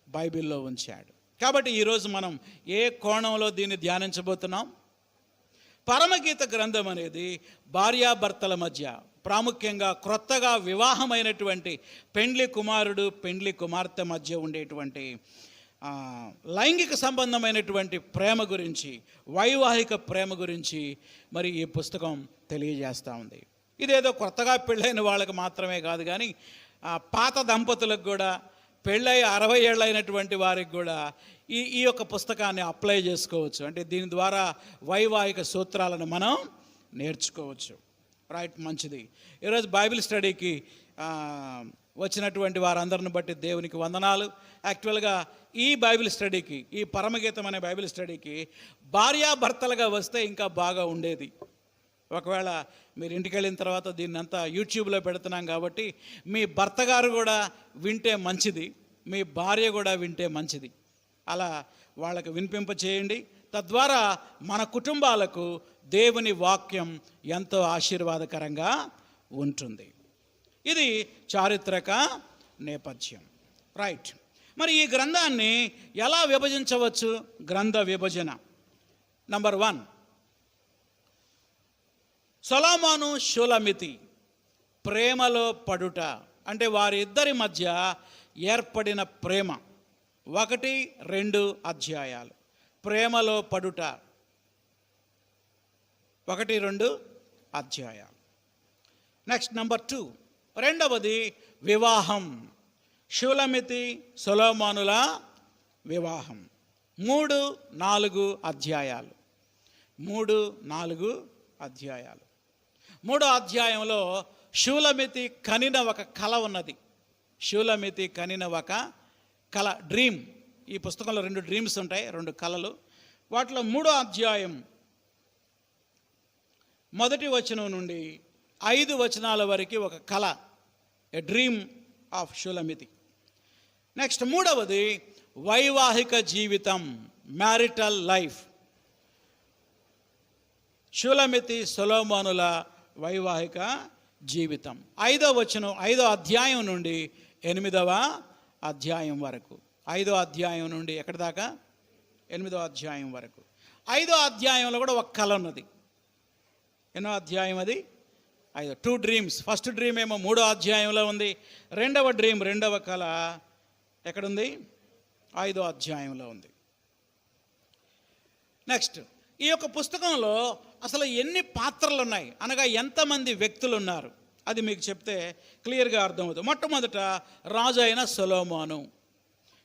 బైబిల్లో ఉంచాడు. కాబట్టి ఈరోజు మనం ఏ కోణంలో దీన్ని ధ్యానించబోతున్నాం? పరమగీత గ్రంథం అనేది భార్యాభర్తల మధ్య, ప్రాముఖ్యంగా క్రొత్తగా వివాహమైనటువంటి పెండ్లి కుమారుడు పెండ్లి కుమార్తె మధ్య ఉండేటువంటి లైంగిక సంబంధమైనటువంటి ప్రేమ గురించి, వైవాహిక ప్రేమ గురించి మరి ఈ పుస్తకం తెలియజేస్తూ ఉంది. ఇదేదో కొత్తగా పెళ్ళైన వాళ్ళకి మాత్రమే కాదు, కానీ పాత దంపతులకు కూడా, పెళ్ళై 60 ఏళ్ళు అయినటువంటి వారికి కూడా ఈ యొక్క పుస్తకాన్ని అప్లై చేసుకోవచ్చు. అంటే దీని ద్వారా వైవాహిక సూత్రాలను మనం నేర్చుకోవచ్చు. రైట్, మంచిది. ఈరోజు బైబిల్ స్టడీకి వచ్చినటువంటి వారందరిని బట్టి దేవునికి వందనాలు. యాక్చువల్గా ఈ బైబిల్ స్టడీకి, ఈ పరమగీతం అనే బైబిల్ స్టడీకి భార్యాభర్తలుగా వస్తే ఇంకా బాగా ఉండేది. ఒకవేళ మీరు ఇంటికి వెళ్ళిన తర్వాత దీన్ని అంతా యూట్యూబ్లో పెడుతున్నాం కాబట్టి మీ భర్త గారు కూడా వింటే మంచిది, మీ భార్య కూడా వింటే మంచిది. అలా వాళ్ళకు వినిపింప చేయండి. తద్వారా మన కుటుంబాలకు దేవుని వాక్యం ఎంతో ఆశీర్వాదకరంగా ఉంటుంది. ఇది చారిత్రక నేపథ్యం. రైట్, మరి ఈ గ్రంథాన్ని ఎలా విభజించవచ్చు? గ్రంథ విభజన. నంబర్ 1, సొలొమోను షూలమితి ప్రేమలో పడుట, అంటే వారి ఇద్దరి మధ్య ఏర్పడిన ప్రేమ. 1-2 అధ్యాయాలు ప్రేమలో పడుట, 1-2 అధ్యాయాలు. నెక్స్ట్ నంబర్ 2, రెండవది వివాహం. షూలమితి సొలొమోనుల వివాహం. 3-4 అధ్యాయాలు. 3-4 అధ్యాయాలు. 3వ అధ్యాయంలో షూలమితి కనిన ఒక కల ఉన్నది. షూలమితి కనిన ఒక కల, డ్రీమ్. ఈ పుస్తకంలో 2 డ్రీమ్స్ ఉంటాయి, 2 కలలు. వాటిలో 3వ అధ్యాయం 1వ వచనం నుండి 5 వచనాల వరకు ఒక కల, ఎ డ్రీమ్ ఆఫ్ షూలమితి. నెక్స్ట్ 3వది వైవాహిక జీవితం, మ్యారిటల్ లైఫ్. షూలమితి సొలొమోనుల వైవాహిక జీవితం. 5వ వచనం 5వ అధ్యాయం నుండి 8వ అధ్యాయం వరకు. 5వ అధ్యాయం నుండి ఎక్కడి దాకా? 8వ అధ్యాయం వరకు. 5వ అధ్యాయంలో కూడా ఒక కళ ఉన్నది. ఎన్నో అధ్యాయం అది? 5. 2 డ్రీమ్స్. ఫస్ట్ డ్రీమ్ ఏమో 3వ అధ్యాయంలో ఉంది. రెండవ డ్రీమ్, రెండవ కళ ఎక్కడుంది? 5వ అధ్యాయంలో ఉంది. నెక్స్ట్, ఈ యొక్క పుస్తకంలో అసలు ఎన్ని పాత్రలు ఉన్నాయి అనగా ఎంతమంది వ్యక్తులు ఉన్నారు అది మీకు చెప్తే క్లియర్గా అర్థమవుతుంది. మొట్టమొదట రాజు అయిన Solomon.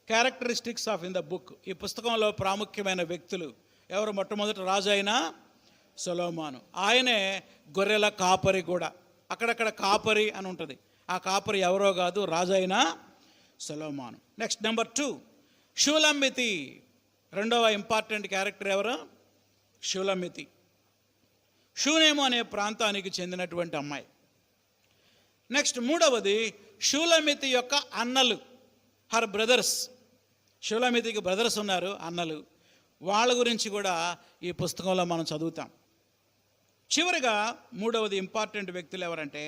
Characteristics of in the book. ఈ పుస్తకంలో ప్రాముఖ్యమైన వ్యక్తులు ఎవరు? మొట్టమొదట రాజు అయిన సొలొమోను. ఆయనే గొర్రెల కాపరి కూడా. అక్కడక్కడ కాపరి అని ఉంటుంది. ఆ కాపరి ఎవరో కాదు, రాజు అయిన సొలొమోను. Next number 2 షూలమితి. రెండవ ఇంపార్టెంట్ క్యారెక్టర్ ఎవరు? షూలమితి. షూనేము అనే ప్రాంతానికి చెందినటువంటి అమ్మాయి. నెక్స్ట్ 3వది షూలమితి యొక్క అన్నలు, హర్ బ్రదర్స్. షూలమితికి బ్రదర్స్ ఉన్నారు, అన్నలు. వాళ్ళ గురించి కూడా ఈ పుస్తకంలో మనం చదువుతాం. చివరిగా 3వది ఇంపార్టెంట్ వ్యక్తులు ఎవరంటే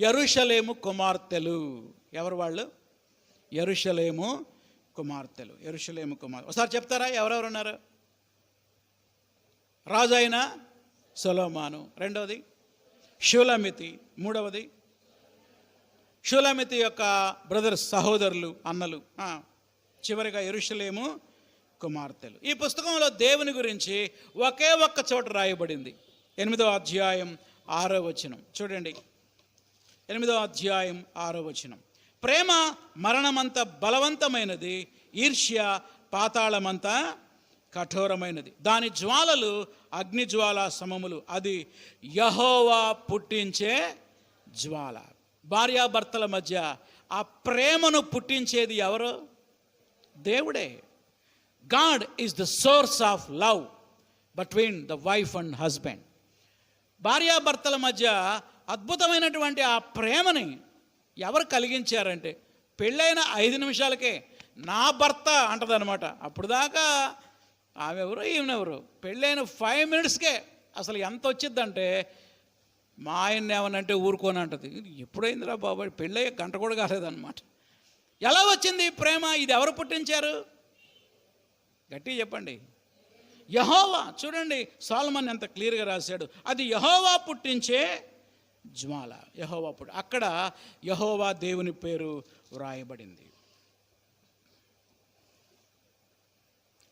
యెరూషలేము కుమార్తెలు. ఎవరు వాళ్ళు? యెరూషలేము కుమార్తెలు. యెరూషలేము కుమార్తెలు ఒకసారి చెప్తారా ఎవరెవరు ఉన్నారు? రాజు అయిన సొలొమోను, రెండవది షూలమితి, మూడవది షూలమితి యొక్క బ్రదర్స్, సహోదరులు, అన్నలు, చివరిగా యెరూషలేము కుమార్తెలు. ఈ పుస్తకంలో దేవుని గురించి ఒకే ఒక్క చోట రాయబడింది. 8వ అధ్యాయం 6వ వచనం చూడండి. 8వ అధ్యాయం 6వ వచనం. ప్రేమ మరణమంత బలవంతమైనది, ఈర్ష్య పాతాళమంత కఠోరమైనది, దాని జ్వాలలు అగ్నిజ్వాల సమములు, అది యెహోవా పుట్టించే జ్వాల. భార్యాభర్తల మధ్య ఆ ప్రేమను పుట్టించేది ఎవరు? దేవుడే. God is the source of love between the wife and husband. భార్యాభర్తల మధ్య అద్భుతమైనటువంటి ఆ ప్రేమని ఎవరు కలిగించారంటే పెళ్ళైన 5 నిమిషాలకే నా భర్త అంటదనమాట. అప్పుడు దాకా ఆమె ఎవరు ఈమెనెవరు, పెళ్ళైన 5 మినిట్స్కే అసలు ఎంత వచ్చిద్దంటే మా ఆయన్ని ఏమనంటే ఊరుకోని అంటది. ఎప్పుడైందిరా బాబాయ్, పెళ్ళయ్యే గంట కూడా కాలేదన్నమాట. ఎలా వచ్చింది ప్రేమ? ఇది ఎవరు పుట్టించారు? గట్టిగా చెప్పండి. యెహోవా. చూడండి సొలొమోన్ ఎంత క్లియర్గా రాశాడు. అది యెహోవా పుట్టించే జ్వాల. యెహోవా అక్కడ యెహోవా దేవుని పేరు వ్రాయబడింది.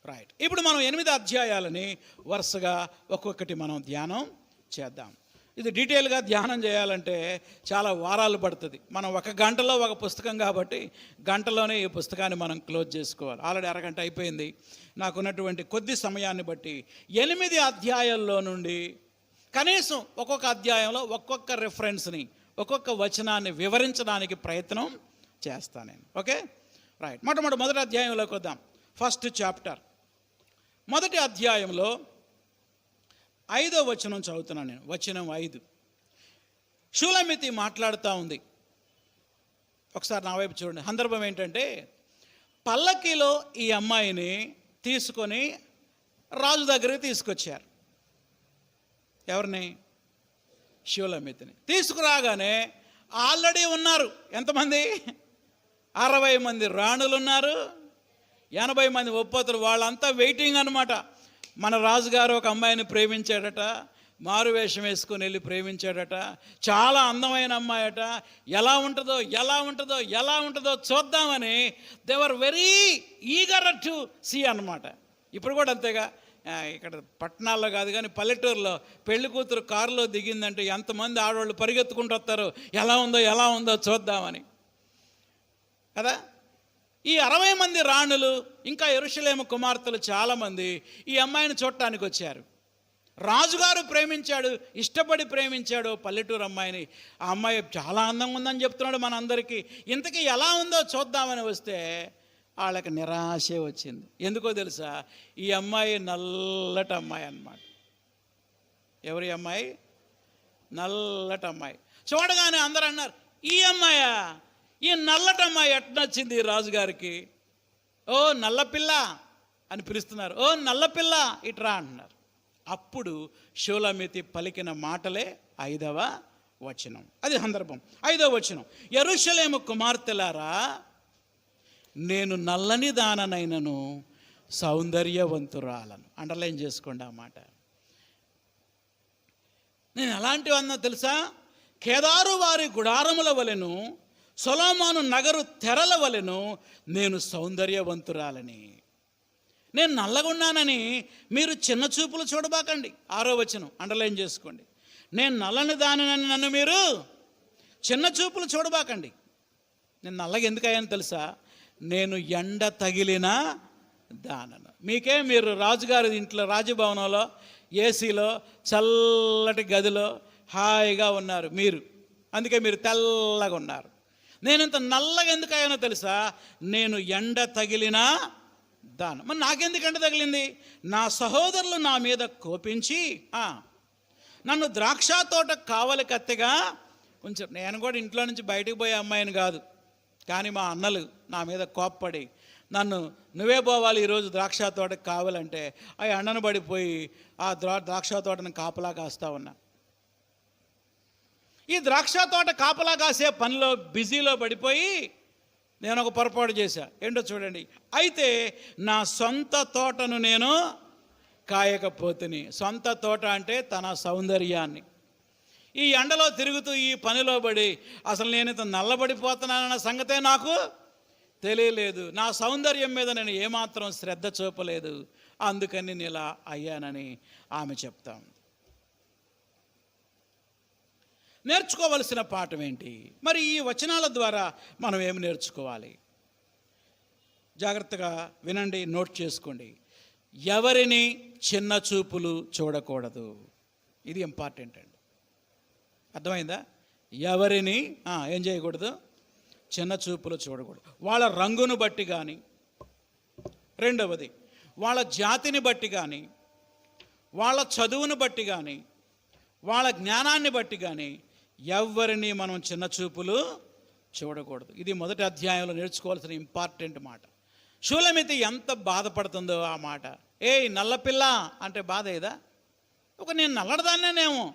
రైట్. ఇప్పుడు మనం 8 అధ్యాయాలని వరుసగా ఒక్కొక్కటి మనం ధ్యానం చేద్దాం. ఇది డీటెయిల్గా ధ్యానం చేయాలంటే చాలా వారాలు పడుతుంది. మనం 1 గంటలో ఒక పుస్తకం కాబట్టి గంటలోనే ఈ పుస్తకాన్ని మనం క్లోజ్ చేసుకోవాలి. ఆల్రెడీ అరగంట అయిపోయింది. నాకున్నటువంటి కొద్ది సమయాన్ని బట్టి 8 అధ్యాయాల్లో నుండి కనీసం ఒక్కొక్క అధ్యాయంలో ఒక్కొక్క రెఫరెన్స్ని, ఒక్కొక్క వచనాన్ని వివరించడానికి ప్రయత్నం చేస్తాను నేను. Okay, right. మొదటి అధ్యాయంలోకి వద్దాం. ఫస్ట్ చాప్టర్, మొదటి అధ్యాయంలో 5వ వచనం చదువుతున్నాను నేను. వచనం 5. షూలమితి మాట్లాడుతూ ఉంది. ఒకసారి నా వైపు చూడండి. సందర్భం ఏంటంటే పల్లకీలో ఈ అమ్మాయిని తీసుకొని రాజు దగ్గరికి తీసుకొచ్చారు. ఎవరిని? షూలమితిని. తీసుకురాగానే ఆల్రెడీ ఉన్నారు ఎంతమంది? 60 మంది రాణులు ఉన్నారు, 80 మంది ఒప్పతులు. వాళ్ళంతా వెయిటింగ్ అనమాట. మన రాజుగారు ఒక అమ్మాయిని ప్రేమించాడట, మారువేషం వేసుకొని వెళ్ళి ప్రేమించాడట. చాలా అందమైన అమ్మాయట. ఎలా ఉంటుందో చూద్దామని they were very eager to see అన్నమాట. ఇప్పుడు కూడా అంతేగా. ఇక్కడ పట్టణాల్లో కాదు కానీ పల్లెటూరులో పెళ్లి కూతురు కారులో దిగిందంటే ఎంతమంది ఆడవాళ్ళు పరిగెత్తుకుంటూ వస్తారు, ఎలా ఉందో చూద్దామని కదా. ఈ 60 మంది రాణులు ఇంకా యెరూషలేము కుమార్తెలు చాలామంది ఈ అమ్మాయిని చూడటానికి వచ్చారు. రాజుగారు ప్రేమించాడు, ఇష్టపడి ప్రేమించాడు పల్లెటూరు అమ్మాయిని. ఆ అమ్మాయి చాలా అందంగా ఉందని చెప్తున్నాడు మనందరికీ. ఇంతకీ ఎలా ఉందో చూద్దామని వస్తే వాళ్ళకి నిరాశే వచ్చింది. ఎందుకో తెలుసా? ఈ అమ్మాయి నల్లటి అమ్మాయి అన్నమాట. ఎవరి అమ్మాయి? నల్లటి అమ్మాయి. చూడగానే అందరూ అన్నారు, ఈ అమ్మాయా, ఈ నల్లటి అమ్మాయి ఎట్లా నచ్చింది రాజుగారికి? ఓ నల్లపిల్ల అని పిలుస్తున్నారు. ఓ నల్లపిల్ల ఇట్రా అంటున్నారు. అప్పుడు షూలమితి పలికిన మాటలే 5వ వచనం. అది సందర్భం. 5వ వచనం, యెరూషలేము కుమార్తెలారా, నేను నల్లని దాననైనను సౌందర్యవంతురాలను. అండర్లైన్ చేసుకోండి ఆ మాట. నేను ఎలాంటివన్నా తెలుసా? కేదారు వారి గుడారముల వలెను, సొలొమోను నగరు తెరల వలెను నేను సౌందర్యవంతురాలని. నేను నల్లగున్నానని మీరు చిన్న చూపులు చూడబాకండి. 6వ వచనం అండర్లైన్ చేసుకోండి. నేను నల్లని దానని నన్ను మీరు చిన్న చూపులు చూడబాకండి. నేను నల్లగా ఎందుకయ్యాను తెలుసా? నేను ఎండ తగిలిన దానను. మీరు రాజుగారి ఇంట్లో, రాజభవనంలో ఏసీలో చల్లటి గదిలో హాయిగా ఉన్నారు మీరు, అందుకే మీరు తెల్లగా ఉన్నారు. నేను ఇంత నల్లగా ఎందుకు అయ్యానో తెలుసా? నేను ఎండ తగిలిన దానం. మరి నాకెందుకు ఎండ తగిలింది? నా సహోదరులు నా మీద కోపించి నన్ను ద్రాక్ష తోట కావలి కత్తెగా కొంచెం, నేను కూడా ఇంట్లో నుంచి బయటకు పోయే అమ్మాయిని కాదు, కానీ మా అన్నలు నా మీద కోప్పడి నన్ను నువ్వే పోవాలి ఈరోజు ద్రాక్ష తోటకు కావాలంటే ఆ ఎండను పడిపోయి ఆ ద్రాక్ష తోటను కాపలా కాస్తా ఉన్నా. ఈ ద్రాక్ష తోట కాపలా కాసే పనిలో బిజీలో పడిపోయి నేను ఒక పొరపాటు చేశా. ఏంటో చూడండి. అయితే నా సొంత తోటను నేను కాయకపోతుని. సొంత తోట అంటే తన సౌందర్యాన్ని. ఈ ఎండలో తిరుగుతూ ఈ పనిలో పడి అసలు నేను ఇంత నల్లబడిపోతున్నానన్న సంగతే నాకు తెలియలేదు. నా సౌందర్యం మీద నేను ఏమాత్రం శ్రద్ధ చూపలేదు, అందుకని నేను ఇలా అయ్యానని ఆమె చెప్తాం. నేర్చుకోవలసిన పాఠం ఏంటి మరి? ఈ వచనాల ద్వారా మనం ఏమి నేర్చుకోవాలి? జాగ్రత్తగా వినండి, నోట్ చేసుకోండి. ఎవరిని చిన్న చూపులు చూడకూడదు. ఇది ఇంపార్టెంట్ అండి. అర్థమైందా? ఎవరిని ఏం చేయకూడదు? చిన్న చూపులు చూడకూడదు. వాళ్ళ రంగును బట్టి కానీ, రెండవది వాళ్ళ జాతిని బట్టి కానీ, వాళ్ళ చదువును బట్టి కానీ, వాళ్ళ జ్ఞానాన్ని బట్టి కానీ ఎవరిని మనం చిన్న చూపులు చూడకూడదు. ఇది మొదటి అధ్యాయంలో నేర్చుకోవాల్సిన ఇంపార్టెంట్ మాట. షూలమితి ఎంత బాధపడుతుందో ఆ మాట. ఏయ్ నల్లపిల్ల అంటే బాధ ఏదా? నేను నల్లడదాన్నేనేమో,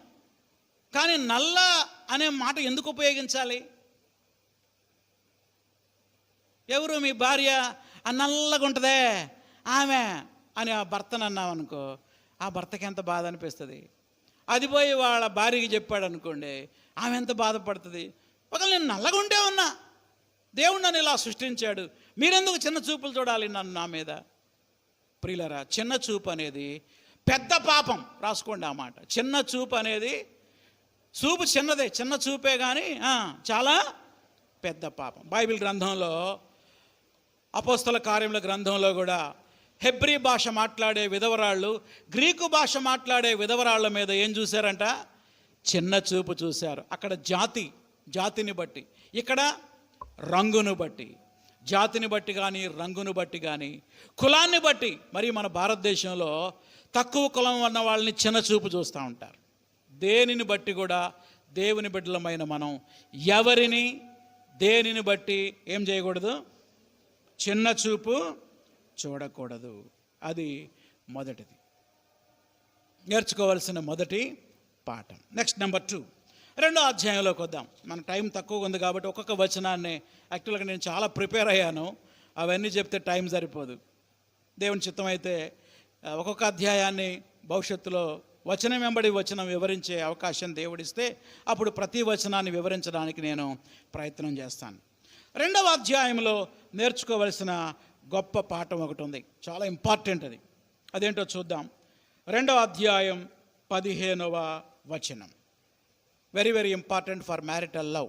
కానీ నల్ల అనే మాట ఎందుకు ఉపయోగించాలి? ఎవరు మీ భార్య ఆ నల్లగా ఉంటుందే ఆమె అని ఆ భర్తను అన్నామనుకో, ఆ భర్తకి ఎంత బాధ అనిపిస్తుంది. అది పోయి వాళ్ళ భార్యకి చెప్పాడు అనుకోండి, ఆమె ఎంత బాధపడుతుంది. ఒకవేళ నేను నల్లగా ఉంటే ఉన్నా, దేవుడు నన్ను ఇలా సృష్టించాడు, మీరెందుకు చిన్న చూపులు చూడాలి నన్ను నా మీద? ప్రియులరా, చిన్న చూపు అనేది పెద్ద పాపం. రాసుకోండి ఆ మాట. చిన్న చూపు అనేది, చూపు చిన్నదే, చిన్న చూపే కానీ చాలా పెద్ద పాపం. బైబిల్ గ్రంథంలో, అపోస్తల కార్యముల గ్రంథంలో కూడా హెబ్రీ భాష మాట్లాడే విధవరాళ్ళు గ్రీకు భాష మాట్లాడే విధవరాళ్ళ మీద ఏం చూశారంట? చిన్న చూపు చూశారు. అక్కడ జాతిని బట్టి, ఇక్కడ రంగును బట్టి. జాతిని బట్టి కానీ, రంగును బట్టి కానీ, కులాన్ని బట్టి. మరి మన భారతదేశంలో తక్కువ కులం ఉన్న వాళ్ళని చిన్న చూపు చూస్తూ ఉంటారు. దేనిని బట్టి కూడా దేవుని బిడ్డలమైన మనం ఎవరిని, దేనిని బట్టి ఏం చేయకూడదు? చిన్న చూపు చూడకూడదు. అది మొదటిది, నేర్చుకోవాల్సిన మొదటి పాఠం. నెక్స్ట్ నెంబర్ 2, 2వ అధ్యాయంలోకి వద్దాం. మన టైం తక్కువగా ఉంది కాబట్టి ఒక్కొక్క వచనాన్ని, యాక్చువల్గా నేను చాలా ప్రిపేర్ అయ్యాను, అవన్నీ చెప్తే టైం సరిపోదు. దేవుని చిత్తం అయితే ఒక్కొక్క అధ్యాయాన్ని భవిష్యత్తులో వచనం వెంబడి వచనం వివరించే అవకాశం దేవుడిస్తే అప్పుడు ప్రతి వచనాన్ని వివరించడానికి నేను ప్రయత్నం చేస్తాను. 2వ అధ్యాయంలో నేర్చుకోవలసిన గొప్ప పాఠం ఒకటి ఉంది, చాలా ఇంపార్టెంట్. అదేంటో చూద్దాం. 2వ అధ్యాయం 15వ వచనం. Very very important for marital love.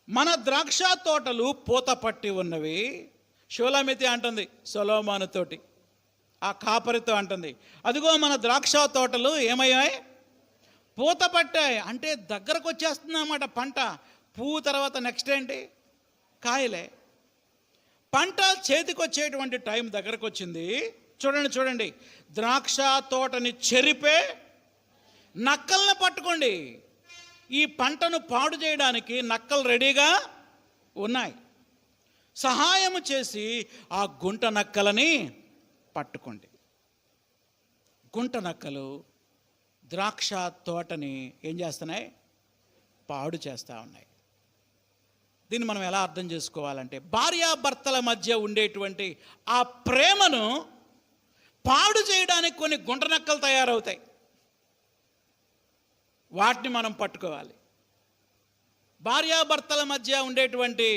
మన ద్రాక్ష తోటలు పూత పట్టి ఉన్నవి, షూలమితి అంటుంది సొలొమోనుతోటి, ఆ కాపరితో అంటుంది, అదిగో మన ద్రాక్ష తోటలు ఏమయ్యాయి, పూత పట్టాయి. అంటే దగ్గరకు వచ్చేస్తుంది అన్నమాట పంట. పువ్వు తర్వాత నెక్స్ట్ ఏంటి, కాయలే. పంట చేతికి వచ్చేటువంటి టైం దగ్గరకు వచ్చింది. చూడండి, ద్రాక్ష తోటని చెరిపే నక్కల్ని పట్టుకోండి. ఈ పంటను పాడు చేయడానికి నక్కలు రెడీగా ఉన్నాయి. సహాయం చేసి ఆ గుంట నక్కలని పట్టుకోండి. గుంట నక్కలు ద్రాక్ష తోటని ఏం చేస్తున్నాయి, పాడు చేస్తూ ఉన్నాయి. దీన్ని మనం ఎలా అర్థం చేసుకోవాలంటే, భార్యాభర్తల మధ్య ఉండేటువంటి ఆ ప్రేమను పాడు చేయడానికి కొన్ని గుంట నక్కలు తయారవుతాయి. వాటిని మనం పట్టుకోవాలి. భార్యాభర్తల మధ్య ఉండేటువంటి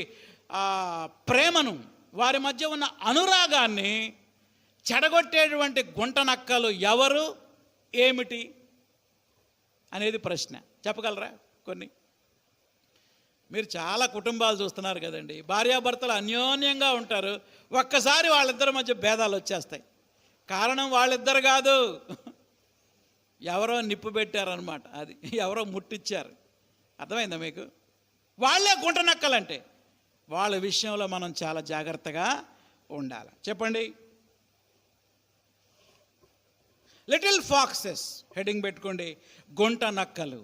ప్రేమను, వారి మధ్య ఉన్న అనురాగాన్ని చెడగొట్టేటువంటి గుంట నక్కలు ఎవరు, ఏమిటి అనేది ప్రశ్న. చెప్పగలరా కొన్ని? మీరు చాలా కుటుంబాలు చూస్తున్నారు కదండి, భార్యాభర్తలు అన్యోన్యంగా ఉంటారు, ఒక్కసారి వాళ్ళిద్దరి మధ్య భేదాలు వచ్చేస్తాయి. కారణం వాళ్ళిద్దరు కాదు, ఎవరో నిప్పు పెట్టారనమాట, అది ఎవరో ముట్టించారు. అర్థమైందా మీకు? వాళ్ళే గుంట నక్కలంటే వాళ్ళ విషయంలో మనం చాలా జాగ్రత్తగా ఉండాలి. చెప్పండి. లిటిల్ ఫాక్సెస్, హెడ్డింగ్ పెట్టుకోండి, గుంట నక్కలు.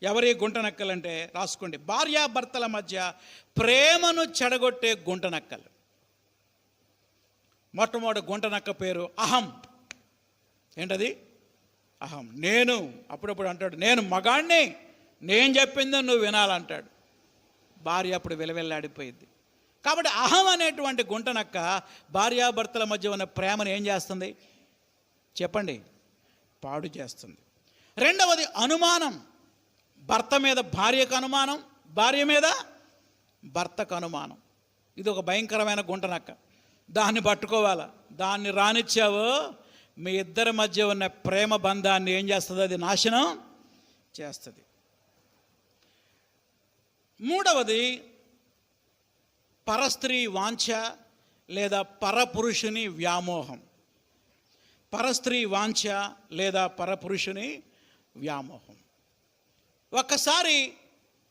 ఎవరి గుంట నక్కలు అంటే రాసుకోండి, భార్యాభర్తల మధ్య ప్రేమను చెడగొట్టే గుంట నక్కలు. మొట్టమొదటి గుంట నక్క పేరు అహం. ఏంటది? అహం. నేను, అప్పుడప్పుడు అంటాడు నేను మగాణ్ణి, నేను చెప్పిందో నువ్వు వినాలంటాడు. భార్య అప్పుడు విలవిల్లాడిపోయింది. కాబట్టి అహం అనేటువంటి గుంట నక్క భార్యాభర్తల మధ్య ఉన్న ప్రేమను ఏం చేస్తుంది చెప్పండి? పాడు చేస్తుంది. రెండవది అనుమానం. భర్త మీద భార్యకు అనుమానం, భార్య మీద భర్తకు అనుమానం. ఇది ఒక భయంకరమైన గుంట నక్క. దాన్ని పట్టుకోవాలా. దాన్ని రానిచ్చావో మీ ఇద్దరి మధ్య ఉన్న ప్రేమ బంధాన్ని ఏం చేస్తుంది? అది నాశనం చేస్తుంది. మూడవది పరస్త్రీ వాంఛ లేదా పరపురుషుని వ్యామోహం. పరస్త్రీ వాంఛ లేదా పరపురుషుని వ్యామోహం. ఒక్కసారి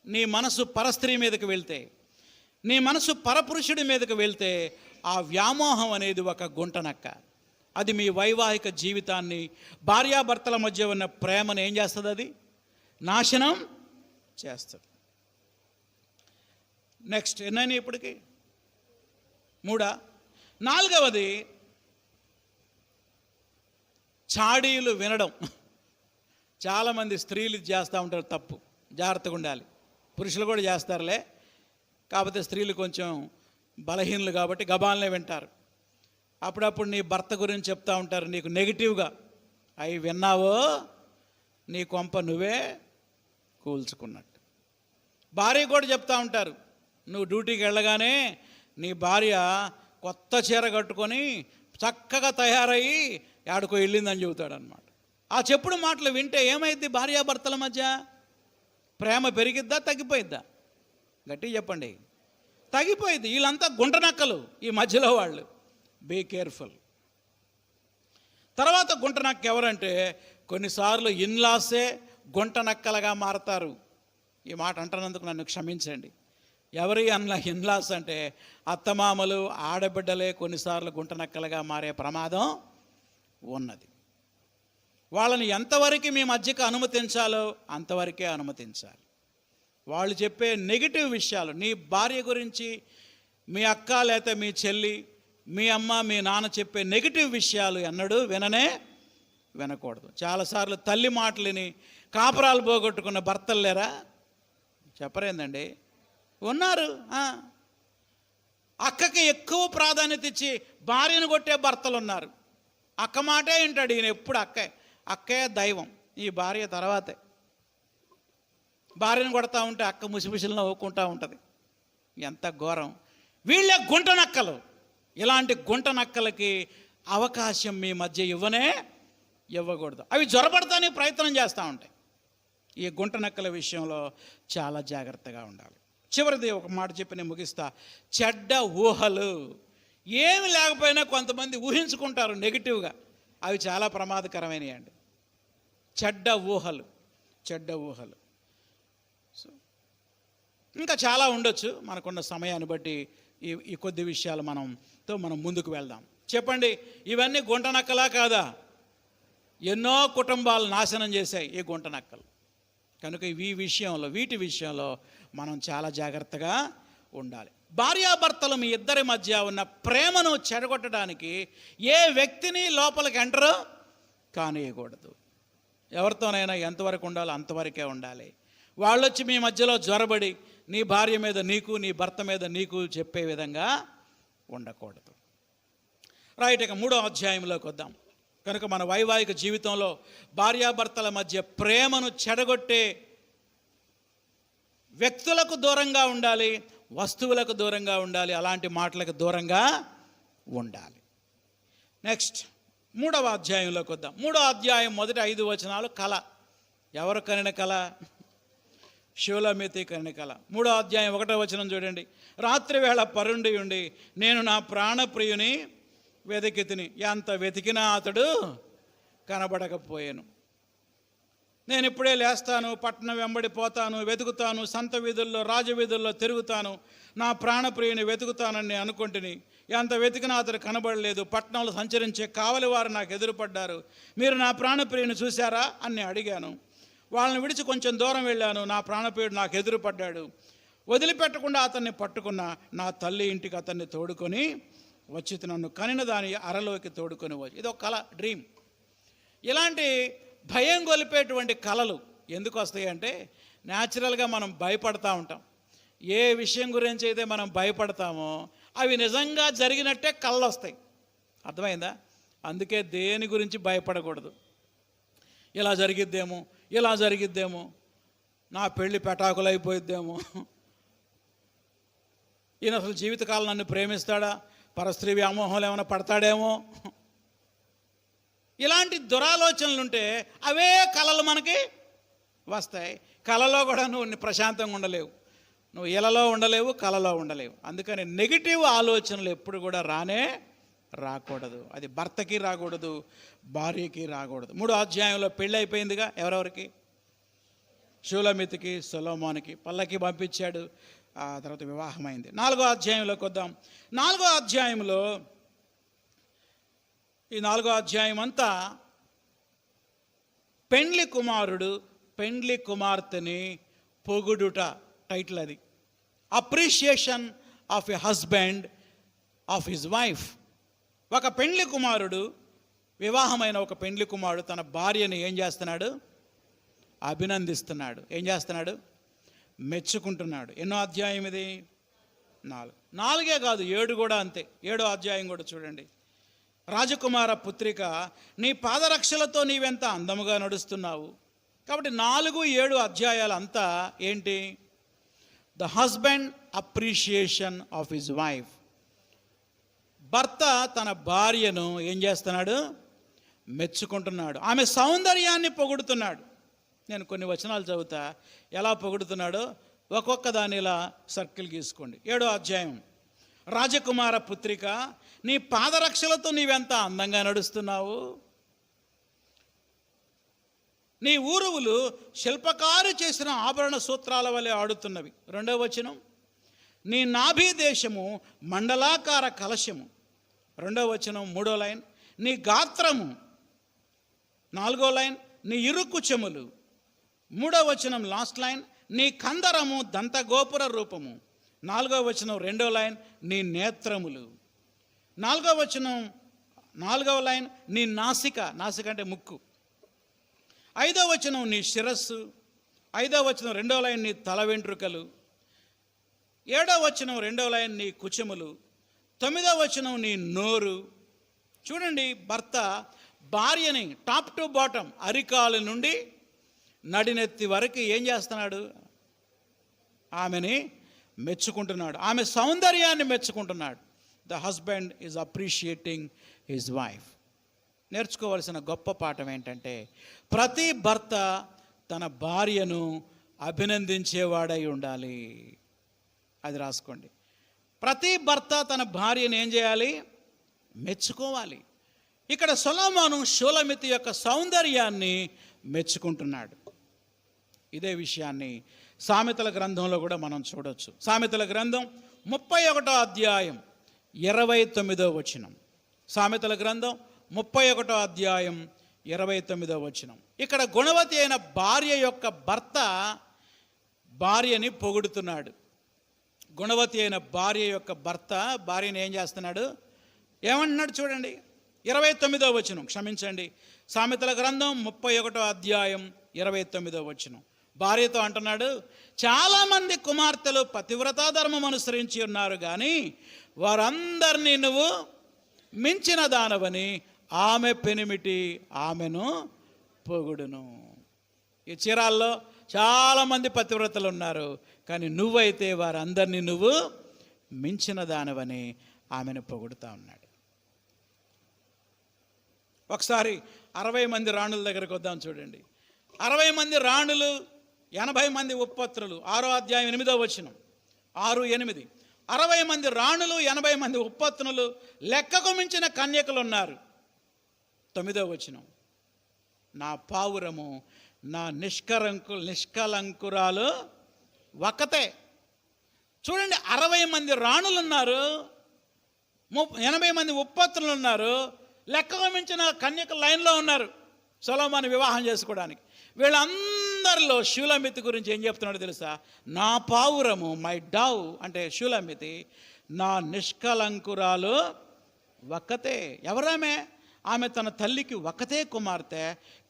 నీ మనసు పరస్త్రీ మీదకి వెళ్తే, నీ మనసు పరపురుషుడి మీదకి వెళ్తే ఆ వ్యామోహం అనేది ఒక గుంటనక్క. అది మీ వైవాహిక జీవితాన్ని, భార్యాభర్తల మధ్య ఉన్న ప్రేమను ఏం చేస్తుంది? అది నాశనం చేస్తుంది. నెక్స్ట్ ఎన్నైనా ఇప్పటికి? 3. 4వది చాడీలు వినడం. చాలామంది స్త్రీలు చేస్తూ ఉంటారు తప్పు, జాగ్రత్తగా ఉండాలి. పురుషులు కూడా చేస్తారులే, కాకపోతే స్త్రీలు కొంచెం బలహీనులు కాబట్టి గబాలనే వింటారు. అప్పుడప్పుడు నీ భర్త గురించి చెప్తూ ఉంటారు నీకు నెగిటివ్గా. అవి విన్నావో నీ కొంప నువ్వే కూల్చుకున్నట్టు. భార్య కూడా చెప్తూ ఉంటారు, నువ్వు డ్యూటీకి వెళ్ళగానే నీ భార్య కొత్త చీర కట్టుకొని చక్కగా తయారయ్యి ఆడుకో వెళ్ళిందని చెబుతాడు అనమాట. ఆ చెప్పుడు మాటలు వింటే ఏమైద్ది? భార్యాభర్తల మధ్య ప్రేమ పెరిగిద్దా తగ్గిపోయిద్దా? గట్టిగా చెప్పండి. తగ్గిపోయింది. వీళ్ళంతా గుంటనక్కలు, ఈ మధ్యలో వాళ్ళు. Be careful. తర్వాత గుంటనక్క ఎవరంటే కొన్నిసార్లు ఇన్లాసే గుంటనక్కలుగా మారతారు. ఈ మాట అంటున్నందుకు నన్ను క్షమించండి. ఎవరి ఇన్లాస్ అంటే అత్తమామలు, ఆడబిడ్డలే కొన్నిసార్లు గుంటనక్కలుగా మారే ప్రమాదం ఉన్నది. వాళ్ళని ఎంతవరకు మీ మధ్యకు అనుమతించాలో అంతవరకే అనుమతించాలి. వాళ్ళు చెప్పే నెగిటివ్ విషయాలు, నీ భార్య గురించి మీ అక్క లేకపోతే మీ చెల్లి, మీ అమ్మ, మీ నాన్న చెప్పే నెగిటివ్ విషయాలు ఎన్నడూ వినకూడదు. చాలాసార్లు తల్లి మాటలని కాపురాలు పోగొట్టుకున్న భర్తలు లేరా? చెప్పరేందండి? ఉన్నారు. అక్కకి ఎక్కువ ప్రాధాన్యత ఇచ్చి భార్యను కొట్టే భర్తలు ఉన్నారు. అక్క మాటే వింటాడు ఈయన ఎప్పుడు. అక్కే దైవం, ఈ భార్య తర్వాతే. భార్యను కొడతా ఉంటే అక్క ముసిముసిలను నవ్వుకుంటూ ఉంటుంది. ఎంత ఘోరం! వీళ్ళే గుంట నక్కలు. ఇలాంటి గుంట నక్కలకి అవకాశం మీ మధ్య ఇవ్వకూడదు. అవి జ్వరపడతానే ప్రయత్నం చేస్తూ ఉంటాయి. ఈ గుంట నక్కల విషయంలో చాలా జాగ్రత్తగా ఉండాలి. చివరిది ఒక మాట చెప్పి నేను ముగిస్తా. చెడ్డ ఊహలు. ఏమి లేకపోయినా కొంతమంది ఊహించుకుంటారు నెగిటివ్గా. అవి చాలా ప్రమాదకరమైనవి అండి. చెడ్డ ఊహలు. సో ఇంకా చాలా ఉండొచ్చు. మనకున్న సమయాన్ని బట్టి ఈ కొద్ది విషయాలు మనం ముందుకు వెళ్దాం. చెప్పండి, ఇవన్నీ గుంట నక్కలా కాదా? ఎన్నో కుటుంబాలు నాశనం చేశాయి ఈ గుంట నక్కలు. కనుక వీటి విషయంలో మనం చాలా జాగ్రత్తగా ఉండాలి. భార్యాభర్తలు మీ ఇద్దరి మధ్య ఉన్న ప్రేమను చెడగొట్టడానికి ఏ వ్యక్తిని లోపలికి ఎంటర్ కానియకూడదు. ఎవరితోనైనా ఎంతవరకు ఉండాలో అంతవరకే ఉండాలి. వాళ్ళు వచ్చి మీ మధ్యలో జ్వరబడి నీ భార్య మీద నీకు, నీ భర్త మీద నీకు చెప్పే విధంగా ఉండకూడదు. రైట్, ఇక 3వ అధ్యాయంలోకి వద్దాం. కనుక మన వైవాహిక జీవితంలో భార్యాభర్తల మధ్య ప్రేమను చెడగొట్టే వ్యక్తులకు దూరంగా ఉండాలి, వస్తువులకు దూరంగా ఉండాలి, అలాంటి మాటలకు దూరంగా ఉండాలి. నెక్స్ట్ 3వ అధ్యాయంలోకి వద్దాం. 3వ అధ్యాయం మొదటి 5 వచనాలు కళ. ఎవరు కనిన కళ? షూలమితి కనిన కళ. 3వ అధ్యాయం 1వ వచనం చూడండి. రాత్రి వేళ పరుండి ఉండి నేను నా ప్రాణప్రియుని వెతికితిని, ఎంత వెతికినా అతడు కనబడకపోయాను. నేను ఇప్పుడే లేస్తాను, పట్టణం వెంబడి పోతాను, వెతుకుతాను, సంత వీధుల్లో రాజవీధుల్లో తిరుగుతాను, నా ప్రాణప్రియుని వెతుకుతానని అనుకుంటుని, ఎంత వెతికినా అతడు కనబడలేదు. పట్టణంలో సంచరించే కావలి వారు నాకు ఎదురుపడ్డారు. మీరు నా ప్రాణప్రియుని చూశారా అని అడిగాను. వాళ్ళని విడిచి కొంచెం దూరం వెళ్ళాను. నా ప్రాణప్రియుడు నాకు ఎదురుపడ్డాడు. వదిలిపెట్టకుండా అతన్ని పట్టుకున్న. నా తల్లి ఇంటికి అతన్ని తోడుకొని వచ్చి నన్ను కనిన దాని అరలోకి తోడుకొని వచ్చి. ఇది ఒక కళ, డ్రీమ్. ఇలాంటి భయం గొలిపేటువంటి కళలు ఎందుకు వస్తాయి అంటే, న్యాచురల్గా మనం భయపడతా ఉంటాం. ఏ విషయం గురించి అయితే మనం భయపడతామో అవి నిజంగా జరిగినట్టే కళలు వస్తాయి. అర్థమైందా? అందుకే దేని గురించి భయపడకూడదు. ఇలా జరిగిద్దేమో, నా పెళ్ళి పెటాకులైపోయిద్దేమో, ఈయన అసలు జీవితకాలం నన్ను ప్రేమిస్తాడా, పరస్త్రీ వ్యామోహంలో ఏమైనా పడతాడేమో, ఇలాంటి దురాలోచనలు ఉంటే అవే కళలు మనకి వస్తాయి. కళలో కూడా నువ్వు ప్రశాంతంగా ఉండలేవు, నువ్వు ఇలలో ఉండలేవు, కళలో ఉండలేవు. అందుకని నెగిటివ్ ఆలోచనలు ఎప్పుడు కూడా రాకూడదు. అది భర్తకి రాకూడదు, భార్యకి రాకూడదు. 3వ అధ్యాయంలో పెళ్ళి అయిపోయిందిగా. ఎవరెవరికి? షూలమితికి, సొలొమోనుకి. పల్లకి పంపించాడు, ఆ తర్వాత వివాహమైంది. 4వ అధ్యాయంలోకి వద్దాం. 4వ అధ్యాయంలో ఈ 4వ అధ్యాయం అంతా పెండ్లి కుమారుడు పెండ్లి కుమార్తెని పొగుడుట టైటిల్. అది appreciation of a husband of his wife. ఒక పెండ్లి కుమారుడు, వివాహమైన ఒక పెండ్లి కుమారుడు తన భార్యని ఏం చేస్తున్నాడు? అభినందిస్తున్నాడు. ఏం చేస్తున్నాడు? మెచ్చుకుంటున్నాడు. ఎన్నో అధ్యాయం ఇది? 4 కాదు, 7 కూడా అంతే. 7వ అధ్యాయం కూడా చూడండి. రాజకుమార పుత్రిక, నీ పాదరక్షలతో నీవెంత అందముగా నడుస్తున్నావు. కాబట్టి 4, 7 అధ్యాయాలు అంతా ఏంటి? The husband appreciation of his wife. భర్త తన భార్యను ఏం చేస్తున్నాడు? మెచ్చుకుంటున్నాడు. ఆమె సౌందర్యాన్ని పొగుడుతున్నాడు. నేను కొన్ని వచనాలు చదువుతా, ఎలా పొగుడుతున్నాడో ఒక్కొక్క దాని ఇలా సర్కిల్ గీసుకోండి. 7వ అధ్యాయం. రాజకుమార పుత్రిక, నీ పాదరక్షలతో నీవెంత అందంగా నడుస్తున్నావు. నీ ఊరువులు శిల్పకారు చేసిన ఆభరణ సూత్రాల వలె ఆడుతున్నవి. 2వ వచనం. నీ నాభి దేశము మండలాకార కలశము. 2వ వచనం. 3వ లైన్. నీ గాత్రము. 4వ లైన్. నీ ఇరుకు చెములు. 3వ వచనం లాస్ట్ లైన్. నీ కందరము దంతగోపుర రూపము. 4వ వచనం 2వ లైన్. నీ నేత్రములు. 4వ వచనం 4వ లైన్. నీ నాసిక. నాసిక అంటే ముక్కు. 5వ వచనం నీ శిరస్సు. 5వ వచనం 2వ లైన్ నీ తల వెంట్రుకలు. 7వ వచనం 2వ లైన్ నీ కుచములు. 9వ వచనం నీ నోరు. చూడండి, భర్త భార్యని టాప్ టు బాటం, అరికాలు నుండి నడినెత్తి వరకు ఏం చేస్తున్నాడు? ఆమెని మెచ్చుకుంటున్నాడు, ఆమె సౌందర్యాన్ని మెచ్చుకుంటున్నాడు. The husband is appreciating his wife. నేర్చుకోవాల్సిన గొప్ప పాఠం ఏంటంటే, ప్రతి భర్త తన భార్యను అభినందించేవాడై ఉండాలి. అది రాసుకోండి. ప్రతి భర్త తన భార్యను ఏం చేయాలి? మెచ్చుకోవాలి. ఇక్కడ సొలొమోను షూలమితి యొక్క సౌందర్యాన్ని మెచ్చుకుంటున్నాడు. ఇదే విషయాన్ని సామెతల గ్రంథంలో కూడా మనం చూడొచ్చు. సామెతల గ్రంథం 31వ అధ్యాయం 29వ వచనం. సామెతల గ్రంథం 31వ అధ్యాయం 29వ వచనం. ఇక్కడ గుణవతి అయిన భార్య యొక్క భర్త భార్యని పొగుడుతున్నాడు. గుణవతి అయిన భార్య యొక్క భర్త భార్యని ఏం చేస్తున్నాడు? ఏమంటున్నాడు చూడండి. 29వ వచనం, క్షమించండి, సామెతల గ్రంథం 31వ అధ్యాయం 29వ వచనం. భార్యతో అంటున్నాడు, చాలామంది కుమార్తెలు పతివ్రతా ధర్మం అనుసరించి ఉన్నారు, కానీ వారందరినీ నువ్వు మించిన దానవని ఆమె పెనిమిటి ఆమెను పొగుడును. ఈ చీరాల్లో చాలామంది పతివ్రతలు ఉన్నారు, కానీ నువ్వైతే వారందరినీ నువ్వు మించిన దానవని ఆమెను పొగుడుతూ ఉన్నాడు. ఒకసారి 60 మంది రాణుల దగ్గరకు వద్దాం చూడండి. 60 మంది రాణులు, 80 మంది ఉపపత్రులు. 6వ అధ్యాయం 8వ వచనం, 6-8. 60 మంది రాణులు, 80 మంది ఉపపత్నులు, లెక్కకు మించిన కన్యకలు ఉన్నారు. 9వ వచనం, నా పావురము నా నిష్కలంకురాలు ఒక్కతే. చూడండి, 60 మంది రాణులు ఉన్నారు, 80 మంది ఉపపత్నులు ఉన్నారు, లెక్కకు మించిన కన్యకలు లైన్లో ఉన్నారు సొలొమోను వివాహం చేసుకోవడానికి. వీళ్ళందరిలో షూలమితి గురించి ఏం చెప్తున్నాడో తెలుసా? నా పావురము, మై డవ్ అంటే షూలమితి, నా నిష్కలంకురాలు ఒక్కతే. ఎవరామె? ఆమె తన తల్లికి ఒక్కతే కుమార్తె,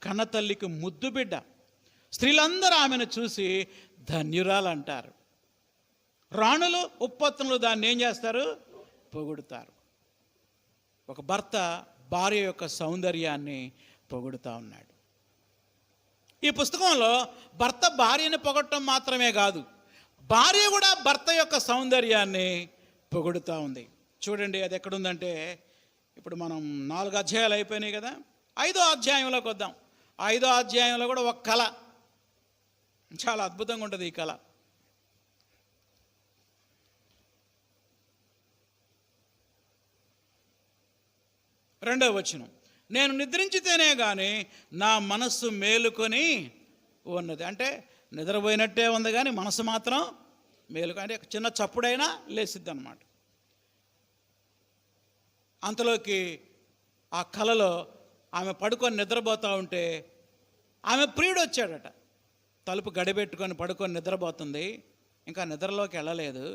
కన్న తల్లికి ముద్దు బిడ్డ. స్త్రీలందరూ ఆమెను చూసి ధన్యురాలు అంటారు. రాణులు ఉపపత్నులు దాన్ని ఏం చేస్తారు? పొగుడుతారు. ఒక భర్త భార్య యొక్క సౌందర్యాన్ని పొగుడుతూ ఉన్నాడు. ఈ పుస్తకంలో భర్త భార్యని పొగడటం మాత్రమే కాదు, భార్య కూడా భర్త యొక్క సౌందర్యాన్ని పొగుడుతూ ఉంది. చూడండి, అది ఎక్కడుందంటే, ఇప్పుడు మనం 4 అధ్యాయాలు అయిపోయినాయి కదా, 5వ అధ్యాయంలోకి వద్దాం. 5వ అధ్యాయంలో కూడా ఒక కళ, చాలా అద్భుతంగా ఉంటుంది ఈ కళ. రెండవ వచనం, నేను నిద్రించితేనే కానీ నా మనస్సు మేలుకొని ఉన్నది. అంటే నిద్రపోయినట్టే ఉంది కానీ మనసు మాత్రం మేలుకొని, అంటే చిన్న చప్పుడైనా లేసిద్ది అన్నమాట. అంతలోకి ఆ కలలో ఆమె పడుకొని నిద్రపోతూ ఉంటే ఆమె ప్రియుడు వచ్చాడట. తలుపు గడిపెట్టుకొని పడుకొని నిద్రపోతుంది, ఇంకా నిద్రలోకి వెళ్ళలేదు.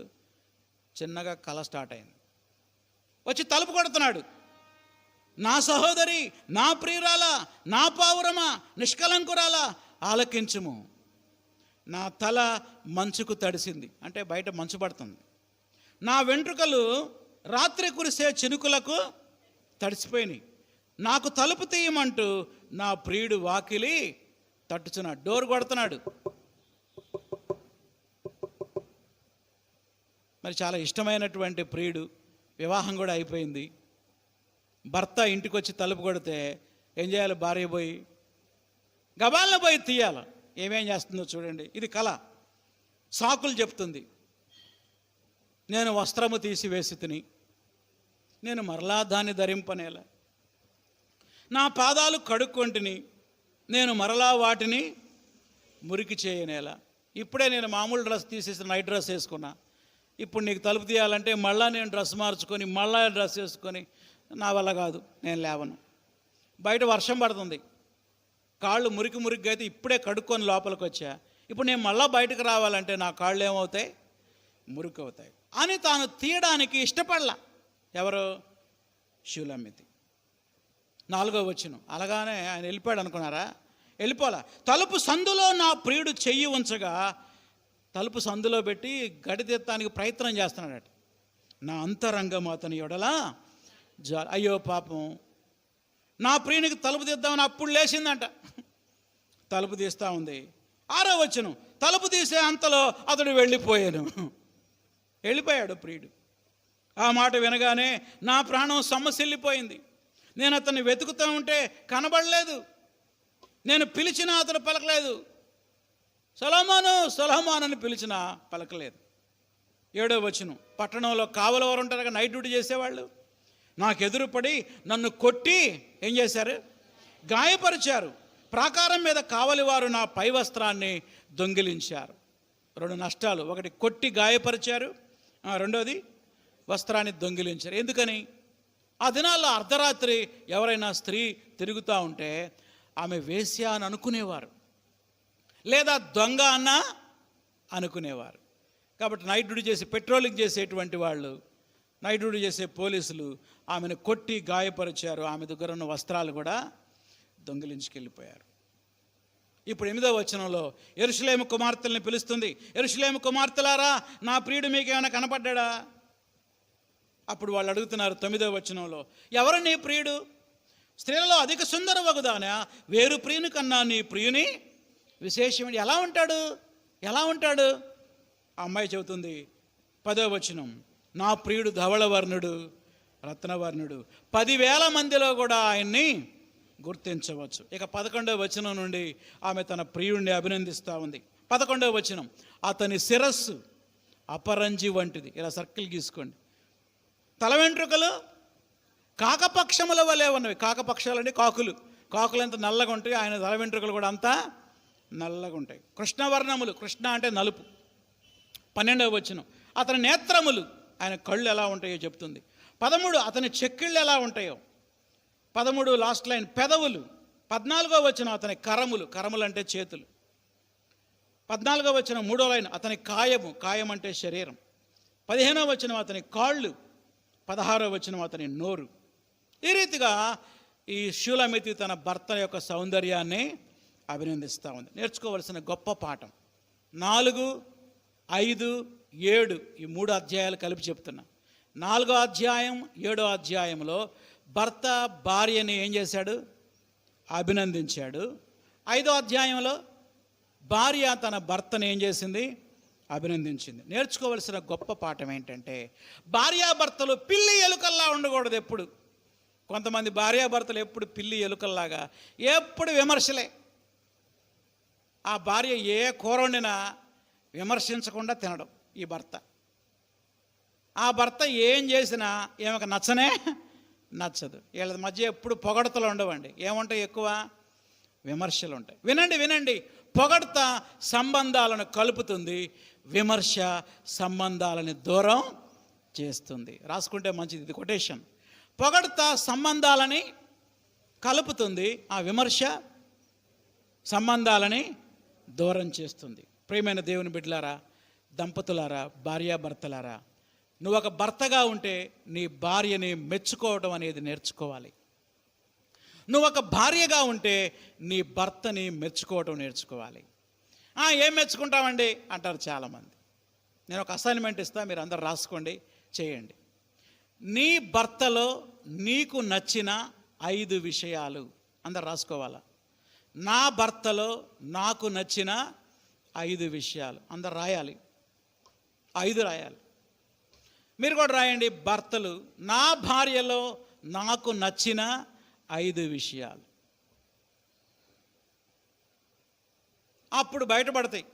చిన్నగా కళ స్టార్ట్ అయింది. వచ్చి తలుపు కొడుతున్నాడు. నా సహోదరి, నా ప్రియురాలా, నా పావురమా, నిష్కలంకురాలా, ఆలకించుము. నా తల మంచుకు తడిసింది, అంటే బయట మంచు పడుతుంది. నా వెంట్రుకలు రాత్రి కురిసే చినుకులకు తడిసిపోయినాయి. నాకు తలుపు తీయమంటూ నా ప్రియుడు వాకిలి తట్టుచున్నాడు, డోర్ కొడుతున్నాడు. మరి చాలా ఇష్టమైనటువంటి ప్రియుడు, వివాహం కూడా అయిపోయింది. భర్త ఇంటికి వచ్చి తలుపు కొడితే ఏం చేయాలి? భార్య పోయి గబాలను పోయి తీయాలి. ఏమేం చేస్తుందో చూడండి. ఇది కళ. సాకులు చెప్తుంది. నేను వస్త్రము తీసివేసి తిని, నేను మరలా దాన్ని ధరింపనేలా, నా పాదాలు కడుక్కొంటిని, నేను మరలా వాటిని మురికి చేయనేలా. ఇప్పుడే నేను మామూలు డ్రెస్ తీసేసి నైట్ డ్రెస్ వేసుకున్నా, ఇప్పుడు నీకు తలుపు తీయాలంటే మళ్ళీ నేను డ్రెస్ మార్చుకొని మళ్ళీ డ్రెస్ వేసుకొని, నా వల్ల కాదు, నేను లేవను. బయట వర్షం పడుతుంది, కాళ్ళు మురికి మురికిగా అయితే ఇప్పుడే కడుక్కొని లోపలికి వచ్చా, ఇప్పుడు నేను మళ్ళీ బయటకు రావాలంటే నా కాళ్ళు ఏమవుతాయి? మురికి అవుతాయి అని తాను తీయడానికి ఇష్టపడలా. ఎవరు? షూలమితి. 4వ వచనం, అలాగానే ఆయన వెళ్ళిపోయాడు అనుకున్నారా? వెళ్ళిపోలా. తలుపు సందులో నా ప్రియుడు చెయ్యి ఉంచగా, తలుపు సందులో పెట్టి గడితెత్తానికి ప్రయత్నం చేస్తున్నాడట. నా అంతరంగం అతని ఎడలా అయ్యో పాపం, నా ప్రియునికి తలుపు తీద్దామని అప్పుడు లేచిందంట. తలుపు తీస్తూ ఉంది. 6వ వచనం, తలుపు తీసే అంతలో అతడు వెళ్ళిపోయాడు. వెళ్ళిపోయాడు ప్రియుడు. ఆ మాట వినగానే నా ప్రాణం సొమ్మసిల్లిపోయింది. నేను అతన్ని వెతుకుతూ ఉంటే కనబడలేదు, నేను పిలిచినా అతడు పలకలేదు. సొలొమోను సొలొమోను అని పిలిచినా పలకలేదు. 7వ వచనం, పట్టణంలో కావలి వారు ఉంటారు కదా, నైట్ డ్యూటీ చేసేవాళ్ళు, నాకు ఎదురుపడి నన్ను కొట్టి ఏం చేశారు, గాయపరిచారు. ప్రాకారం మీద కావలి వారు నా పై వస్త్రాన్ని దొంగిలించారు. 2 నష్టాలు, ఒకటి కొట్టి గాయపరిచారు, రెండోది వస్త్రాన్ని దొంగిలించారు. ఎందుకని? ఆ దినాల్లో అర్ధరాత్రి ఎవరైనా స్త్రీ తిరుగుతూ ఉంటే ఆమె వేశ్య అని అనుకునేవారు, లేదా దొంగ అన్న అనుకునేవారు. కాబట్టి నైట్ డ్యూటీ చేసి పెట్రోలింగ్ చేసేటువంటి వాళ్ళు, నైట్ డ్యూటీ చేసే పోలీసులు ఆమెను కొట్టి గాయపరిచారు. ఆమె దగ్గర ఉన్న వస్త్రాలు కూడా దొంగిలించుకెళ్ళిపోయారు. ఇప్పుడు 8వ వచనంలో యెరూషలేము కుమార్తెల్ని పిలుస్తుంది. యెరూషలేము కుమార్తెలారా, నా ప్రియుడు మీకు ఏమైనా కనపడ్డా? అప్పుడు వాళ్ళు అడుగుతున్నారు 9వ వచనంలో, ఎవరు నీ ప్రియుడు? స్త్రీలలో అధిక సుందర వగుదానా, వేరు ప్రియుని కన్నా నీ ప్రియుని విశేషమైన. ఎలా ఉంటాడు, ఎలా ఉంటాడు? ఆ అమ్మాయి చెబుతుంది 10వ వచనం, నా ప్రియుడు ధవళవర్ణుడు, రత్నవర్ణుడు, 10,000 మందిలో కూడా ఆయన్ని గుర్తించవచ్చు. ఇక 11వ వచనం నుండి ఆమె తన ప్రియుడిని అభినందిస్తూ ఉంది. 11వ వచనం, అతని శిరస్సు అపరంజి వంటిది. ఇలా సర్కిల్ గీసుకోండి. తల వెంట్రుకలు కాకపక్షముల వలె ఉన్నవి. కాకపక్షాలంటే కాకులు, కాకులు ఎంత నల్లగా ఉంటాయి, ఆయన తల వెంట్రుకలు కూడా అంతా నల్లగా ఉంటాయి. కృష్ణవర్ణములు, కృష్ణ అంటే నలుపు. 12వ వచనం, అతని నేత్రములు, ఆయన కళ్ళు ఎలా ఉంటాయో చెప్తుంది. 13, అతని చెక్కిళ్ళు ఎలా ఉంటాయో. 13 లాస్ట్ లైన్, పెదవులు. 14వ వచనం, అతని కరములు, కరములు అంటే చేతులు. 14వ వచనం 3వ లైన్, అతని కాయము, కాయం అంటే శరీరం. 15వ వచనం, అతని కాళ్ళు. 16వ వచనం, అతని నోరు. ఈ రీతిగా ఈ షూలమితి తన భర్త యొక్క సౌందర్యాన్ని అభినందిస్తూ ఉంది. నేర్చుకోవలసిన గొప్ప పాఠం 4, 5, 7 ఈ 3 అధ్యాయాలు కలిపి చెప్తున్నా. 4వ అధ్యాయం 7వ అధ్యాయంలో భర్త భార్యని ఏం చేశాడు, అభినందించాడు. 5వ అధ్యాయంలో భార్య తన భర్తను ఏం చేసింది, అభినందించింది. నేర్చుకోవలసిన గొప్ప పాఠం ఏంటంటే, భార్యాభర్తలు పిల్లి ఎలుకల్లా ఉండకూడదు. ఎప్పుడు కొంతమంది భార్యాభర్తలు ఎప్పుడు పిల్లి ఎలుకల్లాగా ఎప్పుడు విమర్శలే. ఆ భార్య ఏ కూర వండినా విమర్శించకుండా తినడం ఈ భర్త. ఆ భర్త ఏం చేసినా ఏమక నచ్చదు. వీళ్ళ మధ్య ఎప్పుడు పొగడతలు ఉండవండి. ఏముంటాయి, ఎక్కువ విమర్శలు ఉంటాయి. వినండి, పొగడత సంబంధాలను కలుపుతుంది, విమర్శ సంబంధాలని దూరం చేస్తుంది. రాసుకుంటే మంచిది, ఇది కొటేషన్. పొగడత సంబంధాలని కలుపుతుంది, ఆ విమర్శ సంబంధాలని దూరం చేస్తుంది. ప్రియమైన దేవుని బిడ్డలారా, దంపతులారా, భార్యాభర్తలారా, నువ్వు ఒక భర్తగా ఉంటే నీ భార్యని మెచ్చుకోవడం అనేది నేర్చుకోవాలి. నువ్వు ఒక భార్యగా ఉంటే నీ భర్తని మెచ్చుకోవడం నేర్చుకోవాలి. ఏం మెచ్చుకుంటామండి అంటారు చాలామంది. నేను ఒక అసైన్మెంట్ ఇస్తాను, మీరు అందరు రాసుకోండి, చేయండి. నీ భర్తలో నీకు నచ్చిన 5 విషయాలు అందరు రాసుకోవాలా. నా భర్తలో నాకు నచ్చిన 5 విషయాలు అందరు రాయాలి. 5 రాయాలి. మీరు కూడా రాయండి. భర్తలు, నా భార్యలో నాకు నచ్చిన 5 విషయాలు. అప్పుడు బయటపడతాయి.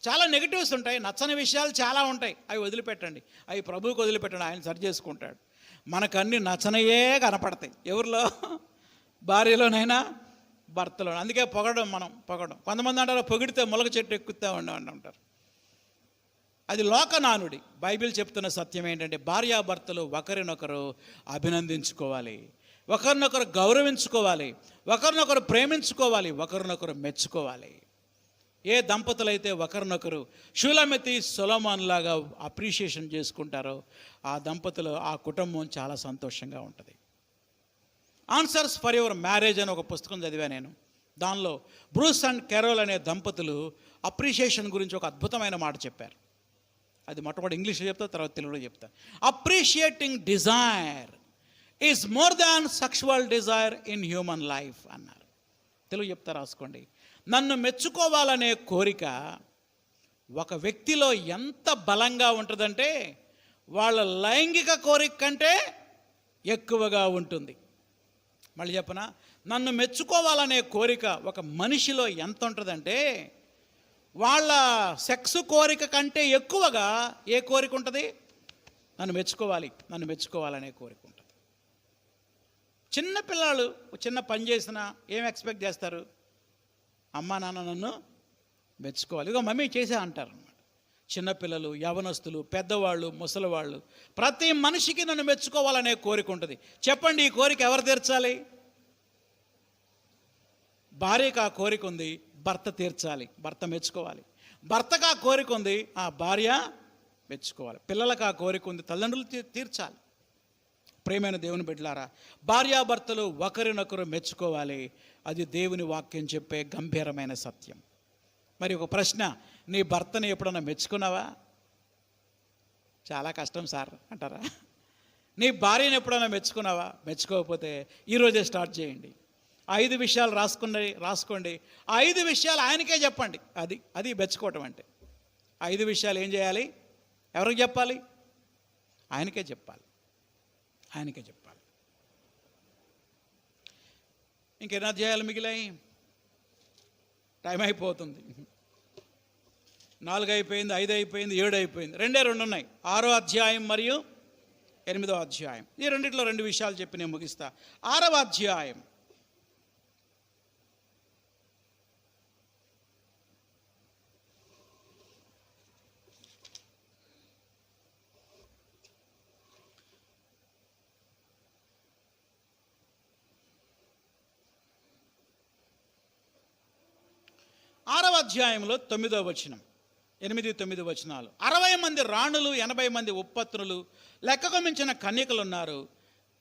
చాలా నెగిటివ్స్ ఉంటాయి, నచ్చని విషయాలు చాలా ఉంటాయి. అవి వదిలిపెట్టండి, అవి ప్రభువుకి వదిలిపెట్టండి, ఆయన సరి చేసుకుంటాడు. మనకన్నీ నచ్చనయే కనపడతాయి. ఎవరిలో? భార్యలోనైనా భర్తలో. అందుకే మనం పొగడం. కొంతమంది అంటారు పొగిడితే మొలక చెట్టు ఎక్కుతా అంటారు. అది లోకనానుడి. బైబిల్ చెప్తున్న సత్యం ఏంటంటే, భార్యాభర్తలు ఒకరినొకరు అభినందించుకోవాలి, ఒకరినొకరు గౌరవించుకోవాలి, ఒకరినొకరు ప్రేమించుకోవాలి, ఒకరినొకరు మెచ్చుకోవాలి. ఏ దంపతులైతే ఒకరినొకరు షూలమితి సొలొమోన్ లాగా అప్రిషియేషన్ చేసుకుంటారో ఆ దంపతులు, ఆ కుటుంబం చాలా సంతోషంగా ఉంటుంది. ఆన్సర్స్ ఫర్ యువర్ మ్యారేజ్ అని ఒక పుస్తకం చదివాను నేను. దానిలో బ్రూస్ అండ్ కెరోల్ అనే దంపతులు అప్రిషియేషన్ గురించి ఒక అద్భుతమైన మాట చెప్పారు. అది మొట్టమొదటి ఇంగ్లీష్లో చెప్తా, తర్వాత తెలుగులో చెప్తా. Appreciating Dzire is more than sexual desire in human life అన్నారు. తెలుగు చెప్తా, రాసుకోండి. నన్ను మెచ్చుకోవాలనే కోరిక ఒక వ్యక్తిలో ఎంత బలంగా ఉంటుందంటే వాళ్ళ లైంగిక కోరిక కంటే ఎక్కువగా ఉంటుంది. మళ్ళీ చెప్పనా, నన్ను మెచ్చుకోవాలనే కోరిక ఒక మనిషిలో ఎంత ఉంటుందంటే వాళ్ళ సెక్స్ కోరిక కంటే ఎక్కువగా ఏ కోరిక ఉంటుంది? నన్ను మెచ్చుకోవాలనే కోరిక ఉంటుంది. చిన్న పిల్లలు చిన్న పని చేసినా ఏం ఎక్స్పెక్ట్ చేస్తారు? అమ్మా నాన్న నన్ను మెచ్చుకోవాలి, ఇదిగో మమ్మీ చేసే అంటారు అన్నమాట. చిన్నపిల్లలు, యవనస్తులు, పెద్దవాళ్ళు, ముసలివాళ్ళు, ప్రతి మనిషికి నన్ను మెచ్చుకోవాలనే కోరిక ఉంటుంది. చెప్పండి, ఈ కోరిక ఎవరు తీర్చాలి? భార్యకు ఆ కోరిక ఉంది, భర్త తీర్చాలి, భర్త మెచ్చుకోవాలి. భర్తకు ఆ కోరిక ఉంది, ఆ భార్య మెచ్చుకోవాలి. పిల్లలకు ఆ కోరిక ఉంది, తల్లిదండ్రులు తీర్చాలి. ప్రియమైన దేవుని బిడ్డలారా, భార్యాభర్తలు ఒకరినొకరు మెచ్చుకోవాలి. అది దేవుని వాక్యం చెప్పే గంభీరమైన సత్యం. మరి ఒక ప్రశ్న, నీ భర్తని ఎప్పుడన్నా మెచ్చుకున్నావా? చాలా కష్టం సార్ అంటారా? నీ భార్యను ఎప్పుడన్నా మెచ్చుకున్నావా? మెచ్చుకోకపోతే ఈరోజే స్టార్ట్ చేయండి. 5 విషయాలు రాసుకోండి. ఆ 5 విషయాలు ఆయనకే చెప్పండి. అది మెచ్చుకోవటం అంటే. 5 విషయాలు ఏం చేయాలి? ఎవరికి చెప్పాలి? ఆయనకే చెప్పాలి. ఇంకెన్ని అధ్యాయాలు మిగిలాయి? టైం అయిపోతుంది. 4 అయిపోయింది, 5 అయిపోయింది, 7 అయిపోయింది. 2 ఉన్నాయి. 6వ అధ్యాయం మరియు 8వ అధ్యాయం. ఈ రెండిట్లో 2 విషయాలు చెప్పి నేను ముగిస్తా. 6వ అధ్యాయం. అధ్యాయంలో 9వ వచనం, 8, 9 వచనాలు. 60 మంది రాణులు, 80 మంది ఉప్పత్నులు, లెక్కకు మించిన కన్యకలు ఉన్నారు.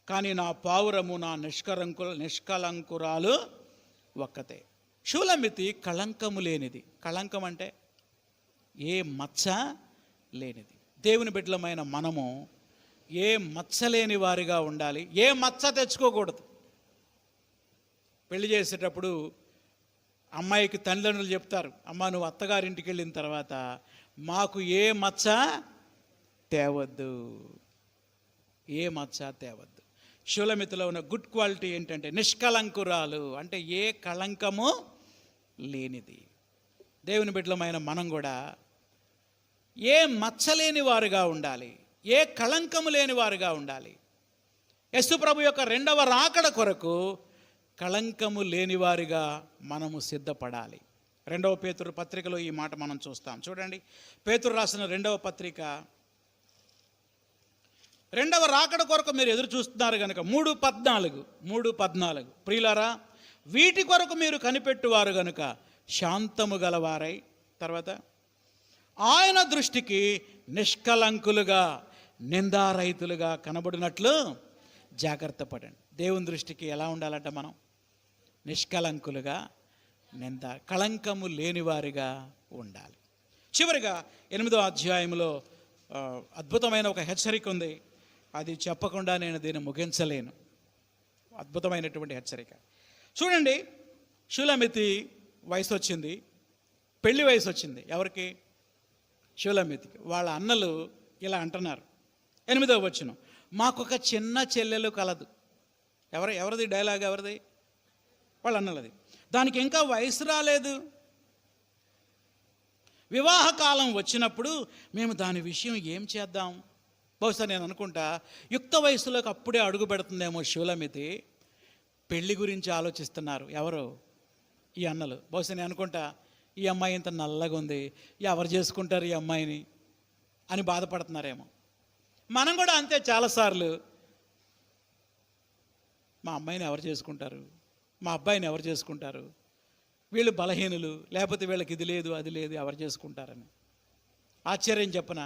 కానీ నా పావురము, నా నిష్కలంకురాలు ఒక్కతే. షూలమితి కళంకము లేనిది. కళంకం అంటే ఏ మచ్చ లేనిది. దేవుని బిడ్డలమైన మనము ఏ మచ్చ లేని వారిగా ఉండాలి. ఏ మచ్చ తెచ్చుకోకూడదు. పెళ్లి చేసేటప్పుడు అమ్మాయికి తల్లిదండ్రులు చెప్తారు, అమ్మ నువ్వు అత్తగారింటికి వెళ్ళిన తర్వాత మాకు ఏ మచ్చ తేవద్దు. షూలమితిలో ఉన్న గుడ్ క్వాలిటీ ఏంటంటే నిష్కలంకురాలు, అంటే ఏ కళంకము లేనిది. దేవుని బిడ్డలమైన మనం కూడా ఏ మచ్చలేని వారుగా ఉండాలి, ఏ కళంకము లేని వారుగా ఉండాలి. యేసు ప్రభు యొక్క 2వ రాకడ కొరకు కళంకము లేనివారిగా మనము సిద్ధపడాలి. 2వ పేతురు పత్రికలో ఈ మాట మనం చూస్తాం. చూడండి, పేతురు రాసిన 2వ పత్రిక, 2వ రాకడ కొరకు మీరు ఎదురు చూస్తున్నారు కనుక 3:14 ప్రియులారా, వీటి కొరకు మీరు కనిపెట్టువారు కనుక శాంతము గలవారై, తర్వాత ఆయన దృష్టికి నిష్కలంకులుగా, నిందారహితులుగా కనబడినట్లు జాగ్రత్త పడండి. దేవుని దృష్టికి ఎలా ఉండాలంటే మనం నిష్కలంకులుగా, కళంకము లేనివారిగా ఉండాలి. చివరిగా 8వ అధ్యాయంలో అద్భుతమైన ఒక హెచ్చరిక ఉంది. అది చెప్పకుండా నేను దీన్ని ముగించలేను. అద్భుతమైనటువంటి హెచ్చరిక. చూడండి, షూలమితి వయసు వచ్చింది, పెళ్లి వయసు వచ్చింది. ఎవరికి? షూలమితికి. వాళ్ళ అన్నలు ఇలా అంటున్నారు. 8వ వచనం, మాకొక చిన్న చెల్లెలు కలదు. ఎవరిది డైలాగ్? ఎవరిది? వాళ్ళ అన్నలది. దానికి ఇంకా వయసు రాలేదు. వివాహకాలం వచ్చినప్పుడు మేము దాని విషయం ఏం చేద్దాం? బహుశా నేను అనుకుంటా యుక్త వయసులోకి అప్పుడే అడుగు పెడుతుందేమో షూలమితి. పెళ్లి గురించి ఆలోచిస్తున్నారు ఎవరు? ఈ అన్నలు. బహుశా నేను అనుకుంటా ఈ అమ్మాయి ఇంత నల్లగా ఉంది, ఎవరు చేసుకుంటారు ఈ అమ్మాయిని అని బాధపడుతున్నారేమో. మనం కూడా అంతే. చాలాసార్లు మా అమ్మాయిని ఎవరు చేసుకుంటారు, మా అబ్బాయిని ఎవరు చేసుకుంటారు, వీళ్ళు బలహీనులు, లేకపోతే వీళ్ళకి ఇది లేదు అది లేదు, ఎవరు చేసుకుంటారని. ఆశ్చర్యం చెప్పన,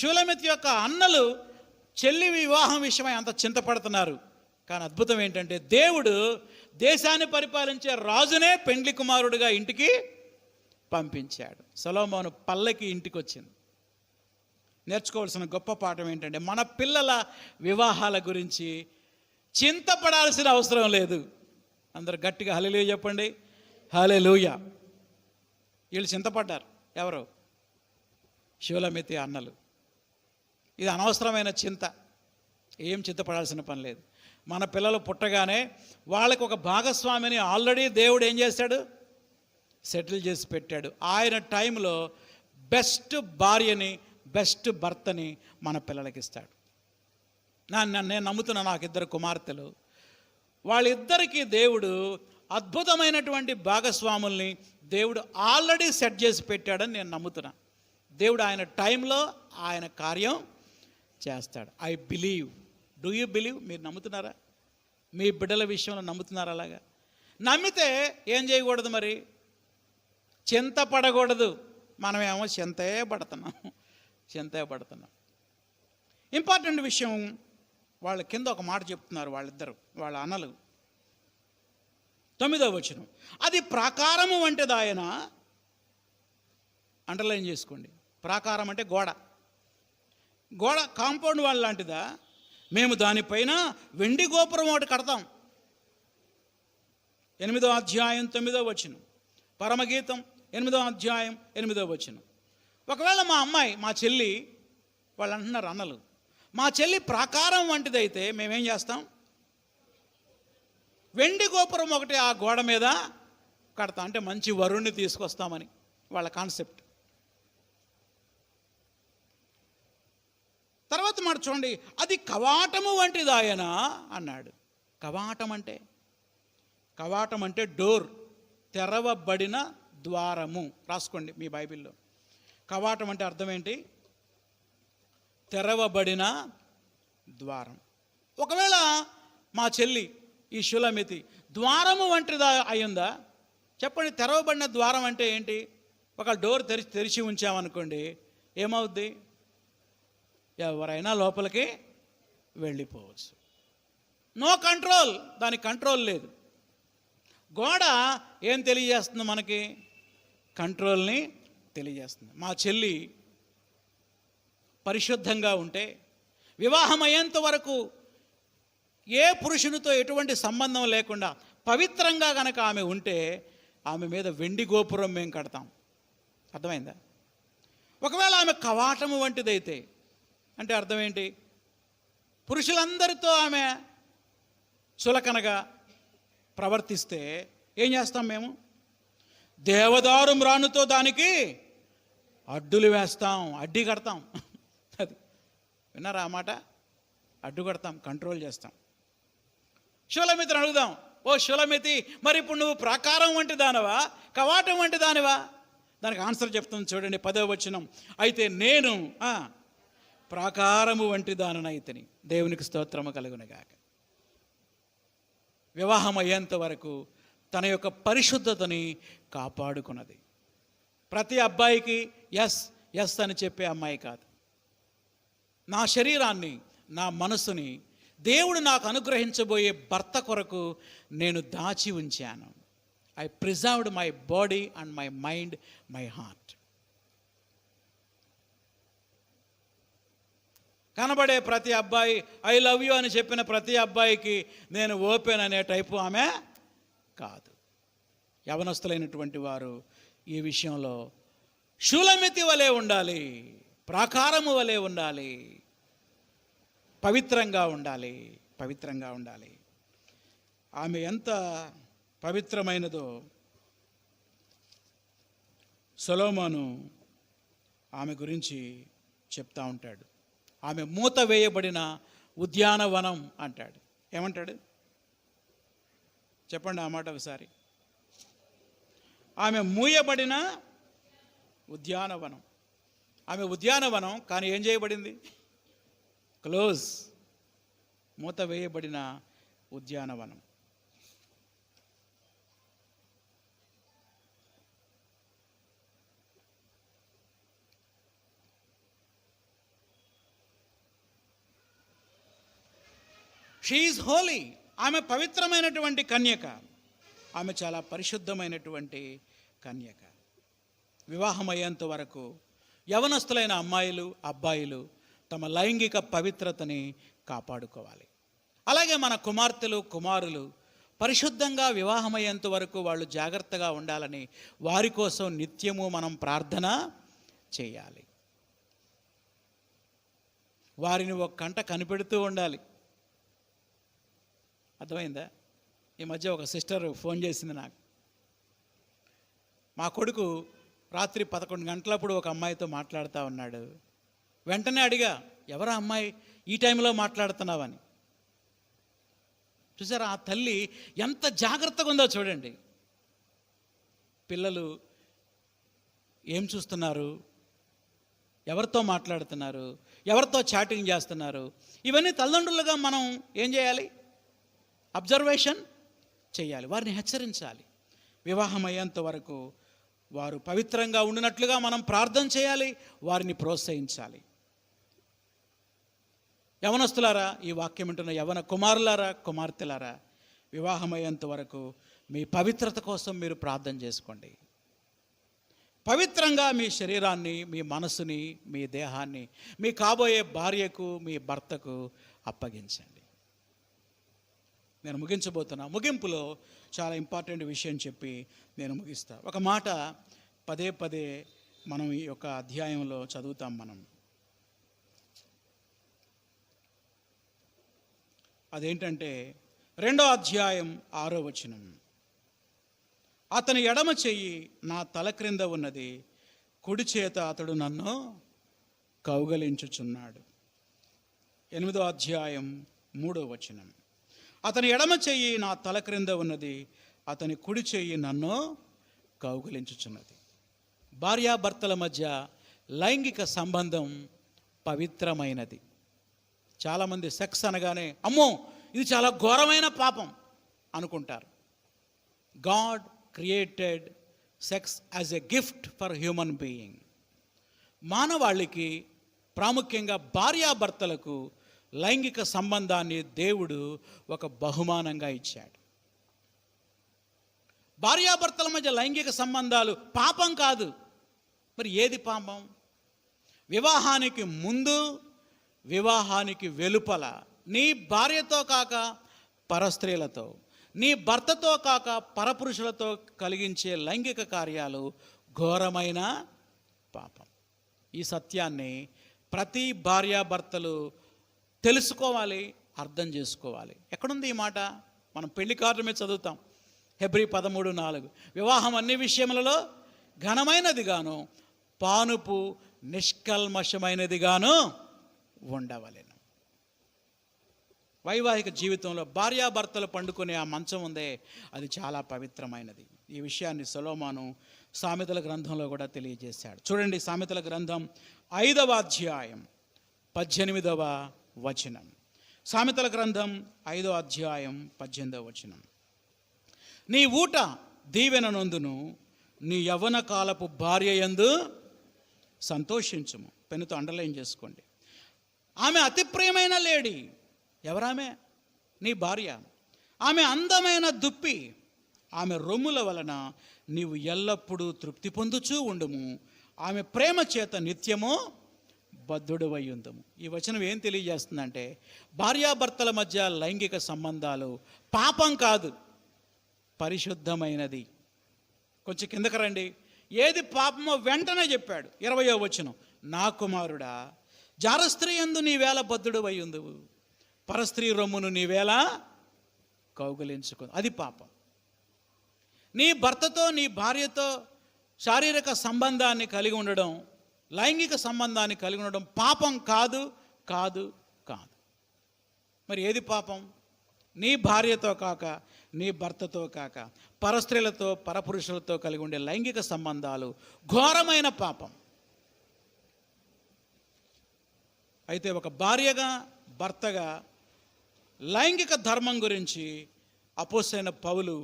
షూలమితి యొక్క అన్నలు చెల్లి వివాహం విషయమై అంత చింతపడుతున్నారు. కానీ అద్భుతం ఏంటంటే దేవుడు దేశాన్ని పరిపాలించే రాజునే పెండ్లి కుమారుడిగా ఇంటికి పంపించాడు. సొలొమోను పల్లకి ఇంటికి వచ్చింది. నేర్చుకోవాల్సిన గొప్ప పాఠం ఏంటంటే మన పిల్లల వివాహాల గురించి చింతపడాల్సిన అవసరం లేదు. అందరు గట్టిగా హల్లెలూయా చెప్పండి. హల్లెలూయా. వీళ్ళు చింతపడ్డారు. ఎవరు? షూలమితి అన్నలు. ఇది అనవసరమైన చింత. ఏం చింతపడాల్సిన పని లేదు. మన పిల్లలు పుట్టగానే వాళ్ళకు ఒక భాగస్వామిని ఆల్రెడీ దేవుడు ఏం చేశాడు? సెటిల్ చేసి పెట్టాడు. ఆయన టైంలో బెస్ట్ భార్యని, బెస్ట్ భర్తని మన పిల్లలకి ఇస్తాడు. నేను నమ్ముతున్నా, నాకు 2 కుమార్తెలు, వాళ్ళిద్దరికీ దేవుడు అద్భుతమైనటువంటి భాగస్వాముల్ని దేవుడు ఆల్రెడీ సెట్ చేసి పెట్టాడని నేను నమ్ముతున్నా. దేవుడు ఆయన టైంలో ఆయన కార్యం చేస్తాడు. I believe. Do you believe? మీరు నమ్ముతున్నారా? మీ బిడ్డల విషయంలో నమ్ముతున్నారా? అలాగా నమ్మితే ఏం చేయకూడదు మరి? చింతపడకూడదు. మనమేమో చింతే పడుతున్నాం. ఇంపార్టెంట్ విషయం, వాళ్ళ కింద ఒక మాట చెప్తున్నారు వాళ్ళిద్దరు, వాళ్ళ అన్నలు. 9వ వచనం, అది ప్రాకారము వంటిది ఆయన. అండర్లైన్ చేసుకోండి. ప్రాకారం అంటే గోడ కాంపౌండ్ వాల్ లాంటిదా? మేము దానిపైన వెండి గోపురం ఒకటి కడతాం. 8వ అధ్యాయం 9వ వచనం, పరమగీతం 8వ అధ్యాయం 8వ వచనం. ఒకవేళ మా అమ్మాయి, మా చెల్లి, వాళ్ళు అంటున్నారు అన్నలు, మా చెల్లి ప్రాకారం వంటిదైతే మేమేం చేస్తాం? వెండి గోపురం ఒకటి ఆ గోడ మీద కడతాం. అంటే మంచి వరుణ్ణి తీసుకొస్తామని వాళ్ళ కాన్సెప్ట్. తర్వాత మాట చూడండి, అది కవాటము వంటిది ఆయన అన్నాడు. కవాటం అంటే డోర్, తెరవబడిన ద్వారము. రాసుకోండి మీ బైబిల్లో. కవాటం అంటే అర్థం ఏంటి? తెరవబడిన ద్వారం. ఒకవేళ మా చెల్లి ఈ షులమితి ద్వారము వంటిదా అయ్యిందా? చెప్పండి. తెరవబడిన ద్వారం అంటే ఏంటి? ఒక డోర్ తెరిచి ఉంచామనుకోండి, ఏమవుద్ది? ఎవరైనా లోపలికి వెళ్ళిపోవచ్చు. నో కంట్రోల్, దానికి కంట్రోల్ లేదు. గోడ ఏం తెలియజేస్తుంది మనకి? కంట్రోల్ని తెలియజేస్తుంది. మా చెల్లి పరిశుద్ధంగా ఉంటే, వివాహం అయ్యేంత వరకు ఏ పురుషునితో ఎటువంటి సంబంధం లేకుండా పవిత్రంగా కనుక ఆమె ఉంటే, ఆమె మీద వెండి గోపురం మేము కడతాం. అర్థమైందా? ఒకవేళ ఆమె కవాటము వంటిదైతే అంటే అర్థం ఏంటి? పురుషులందరితో ఆమె చులకనగా ప్రవర్తిస్తే ఏం చేస్తాం మేము? దేవదారు మ్రానుతో దానికి అడ్డులు వేస్తాం, అడ్డి కడతాం. అది విన్నారా ఆ మాట? అడ్డు కడతాం, కంట్రోల్ చేస్తాం. షూలమితిని అడుగుదాం, ఓ షూలమితి, మరి ఇప్పుడు నువ్వు ప్రాకారం వంటి దానివా, కవాటం వంటి దానివా? దానికి ఆన్సర్ చెప్తుంది చూడండి, 10వ వచనం. అయితే నేను ప్రాకారము వంటి దాననైతిని. దేవునికి స్తోత్రము కలుగునుగాక. వివాహం అయ్యేంత వరకు తన యొక్క పరిశుద్ధతని కాపాడుకున్నది. ప్రతి అబ్బాయికి ఎస్ అని చెప్పే అమ్మాయి కాదు. నా శరీరాన్ని, నా మనసుని దేవుడు నాకు అనుగ్రహించబోయే భర్త కొరకు నేను దాచి ఉంచాను. I preserved my body and my mind, my heart. కనబడే ప్రతి అబ్బాయి ఐ లవ్ యూ అని చెప్పిన ప్రతి అబ్బాయికి నేను ఓపెన్ అనే టైపు ఆమె కాదు. యవనస్తులైనటువంటి వారు ఈ విషయంలో షూలమితి వలె ఉండాలి, ప్రాకారము వలె ఉండాలి, పవిత్రంగా ఉండాలి. ఆమె ఎంత పవిత్రమైనదో సొలొమోను ఆమె గురించి చెప్తా ఉంటాడు. ఆమె మూత వేయబడిన ఉద్యానవనం అంటాడు. ఏమంటాడు చెప్పండి ఆ మాట ఒకసారి. ఆమె మూయబడిన ఉద్యానవనం. ఆమె ఉద్యానవనం, కానీ ఏం చేయబడింది? క్లోజ్, మూత వేయబడిన ఉద్యానవనం. She is Holi. ఆమె పవిత్రమైనటువంటి కన్యక. ఆమె చాలా పరిశుద్ధమైనటువంటి కన్యక. వివాహం అయ్యేంత వరకు యవనస్తులైన అమ్మాయిలు, అబ్బాయిలు తమ లైంగిక పవిత్రతని కాపాడుకోవాలి. అలాగే మన కుమార్తెలు, కుమారులు పరిశుద్ధంగా వివాహమయ్యేంత వరకు వాళ్ళు జాగ్రత్తగా ఉండాలని వారి కోసం నిత్యము మనం ప్రార్థన చేయాలి. వారిని ఒక కంట కనిపెడుతూ ఉండాలి. అర్థమైందా? ఈ మధ్య ఒక సిస్టర్ ఫోన్ చేసింది నాకు. మా కొడుకు రాత్రి 11 గంటలప్పుడు ఒక అమ్మాయితో మాట్లాడుతూ ఉన్నాడు. వెంటనే అడిగా, ఎవరా అమ్మాయి ఈ టైంలో మాట్లాడుతున్నావని. చూసారా, ఆ తల్లి ఎంత జాగ్రత్తగా ఉందో చూడండి. పిల్లలు ఏం చూస్తున్నారు, ఎవరితో మాట్లాడుతున్నారు, ఎవరితో చాటింగ్ చేస్తున్నారు, ఇవన్నీ తల్లిదండ్రులుగా మనం ఏం చేయాలి? అబ్జర్వేషన్ చేయాలి, వారిని హెచ్చరించాలి. వివాహం అయ్యేంత వరకు వారు పవిత్రంగా ఉండినట్లుగా మనం ప్రార్థన చేయాలి, వారిని ప్రోత్సహించాలి. యవనస్తులారా, ఈ వాక్యం వింటున్న యవన కుమారులారా, కుమార్తెలారా, వివాహం అయ్యేంత వరకు మీ పవిత్రత కోసం మీరు ప్రార్థన చేసుకోండి. పవిత్రంగా మీ శరీరాన్ని, మీ మనసుని, మీ దేహాన్ని మీ కాబోయే భార్యకు, మీ భర్తకు అప్పగించండి. నేను ముగించబోతున్నా. ముగింపులో చాలా ఇంపార్టెంట్ విషయం చెప్పి నేను ముగిస్తా. ఒక మాట పదే పదే మనం ఈ యొక్క అధ్యాయంలో చదువుతాం. మనం అదేంటంటే 2వ అధ్యాయం 6వ వచనం. అతని ఎడమ చెయ్యి నా తల క్రింద ఉన్నది, కుడి చేత అతడు నన్ను కౌగలించుచున్నాడు. 8వ అధ్యాయం 3వ వచనం. అతని ఎడమ చెయ్యి నా తల క్రింద ఉన్నది, అతని కుడి చెయ్యి నన్ను కౌగలించుచున్నది. భార్యాభర్తల మధ్య లైంగిక సంబంధం పవిత్రమైనది. చాలామంది సెక్స్ అనగానే అమ్మో ఇది చాలా ఘోరమైన పాపం అనుకుంటారు. God created sex as a gift for human being. మానవాళికి, ప్రాముఖ్యంగా భార్యాభర్తలకు లైంగిక సంబంధాన్ని దేవుడు ఒక బహుమానంగా ఇచ్చాడు. భార్యాభర్తల మధ్య లైంగిక సంబంధాలు పాపం కాదు. మరి ఏది పాపం? వివాహానికి ముందు, వివాహానికి వెలుపల నీ భార్యతో కాక పరస్త్రీలతో, నీ భర్తతో కాక పరపురుషులతో కలిగించే లైంగిక కార్యాలు ఘోరమైన పాపం. ఈ సత్యాన్ని ప్రతి భార్యాభర్తలు తెలుసుకోవాలి, అర్థం చేసుకోవాలి. ఎక్కడుంది ఈ మాట? మనం పెళ్లి కార్డు మీద చదువుతాం. హెబ్రీ 13:4. వివాహం అన్ని విషయములలో ఘనమైనదిగాను పానుపు నిష్కల్మషమైనదిగాను ఉండవలెను. వైవాహిక జీవితంలో భార్యాభర్తలు పండుకునే ఆ మంచం ఉందే, అది చాలా పవిత్రమైనది. ఈ విషయాన్ని సొలొమోను సామెతల గ్రంథంలో కూడా తెలియజేశాడు. చూడండి, సామెతల గ్రంథం 5వ అధ్యాయం 18వ వచనం. సామెతల గ్రంథం 5వ అధ్యాయం 18వ వచనం. నీ ఊట దీవెన నొందును, నీ యవ్వన కాలపు భార్య యందు సంతోషించుము. పెన్నుతో అండర్లైన్ చేసుకోండి. ఆమె అతి ప్రియమైన లేడీ. ఎవరామె? నీ భార్య. ఆమె అందమైన దుప్పి. ఆమె రొమ్ముల వలన నీవు ఎల్లప్పుడూ తృప్తి పొందుచూ ఉండుము. ఆమె ప్రేమ చేత నిత్యము బద్ధుడవై ఉందుము. ఈ వచనం ఏం తెలియజేస్తుందంటే, భార్యాభర్తల మధ్య లైంగిక సంబంధాలు పాపం కాదు, పరిశుద్ధమైనది. కొంచెం కిందకి రండి. ఏది పాపమో వెంటనే చెప్పాడు. 20వ వచనం. నా కుమారుడా, జారస్త్రీ యందు నీవేళ బద్ధుడవై ఉందువు, పరస్త్రీ రొమ్మును నీవేళ కౌగిలించుకో. అది పాపం. నీ భర్తతో, నీ భార్యతో శారీరక సంబంధాన్ని కలిగి ఉండడం, లైంగిక సంబంధాన్ని కలిగి ఉండడం పాపం కాదు, కాదు, కాదు. మరి ఏది పాపం? నీ భార్యతో కాక, నీ భర్తతో కాక పరస్త్రీలతో, పరపురుషులతో కలిగి ఉండే లైంగిక సంబంధాలు ఘోరమైన పాపం. అయితే ఒక భార్యగా, భర్తగా లైంగిక ధర్మం గురించి అపోస్తలుడైన పౌలు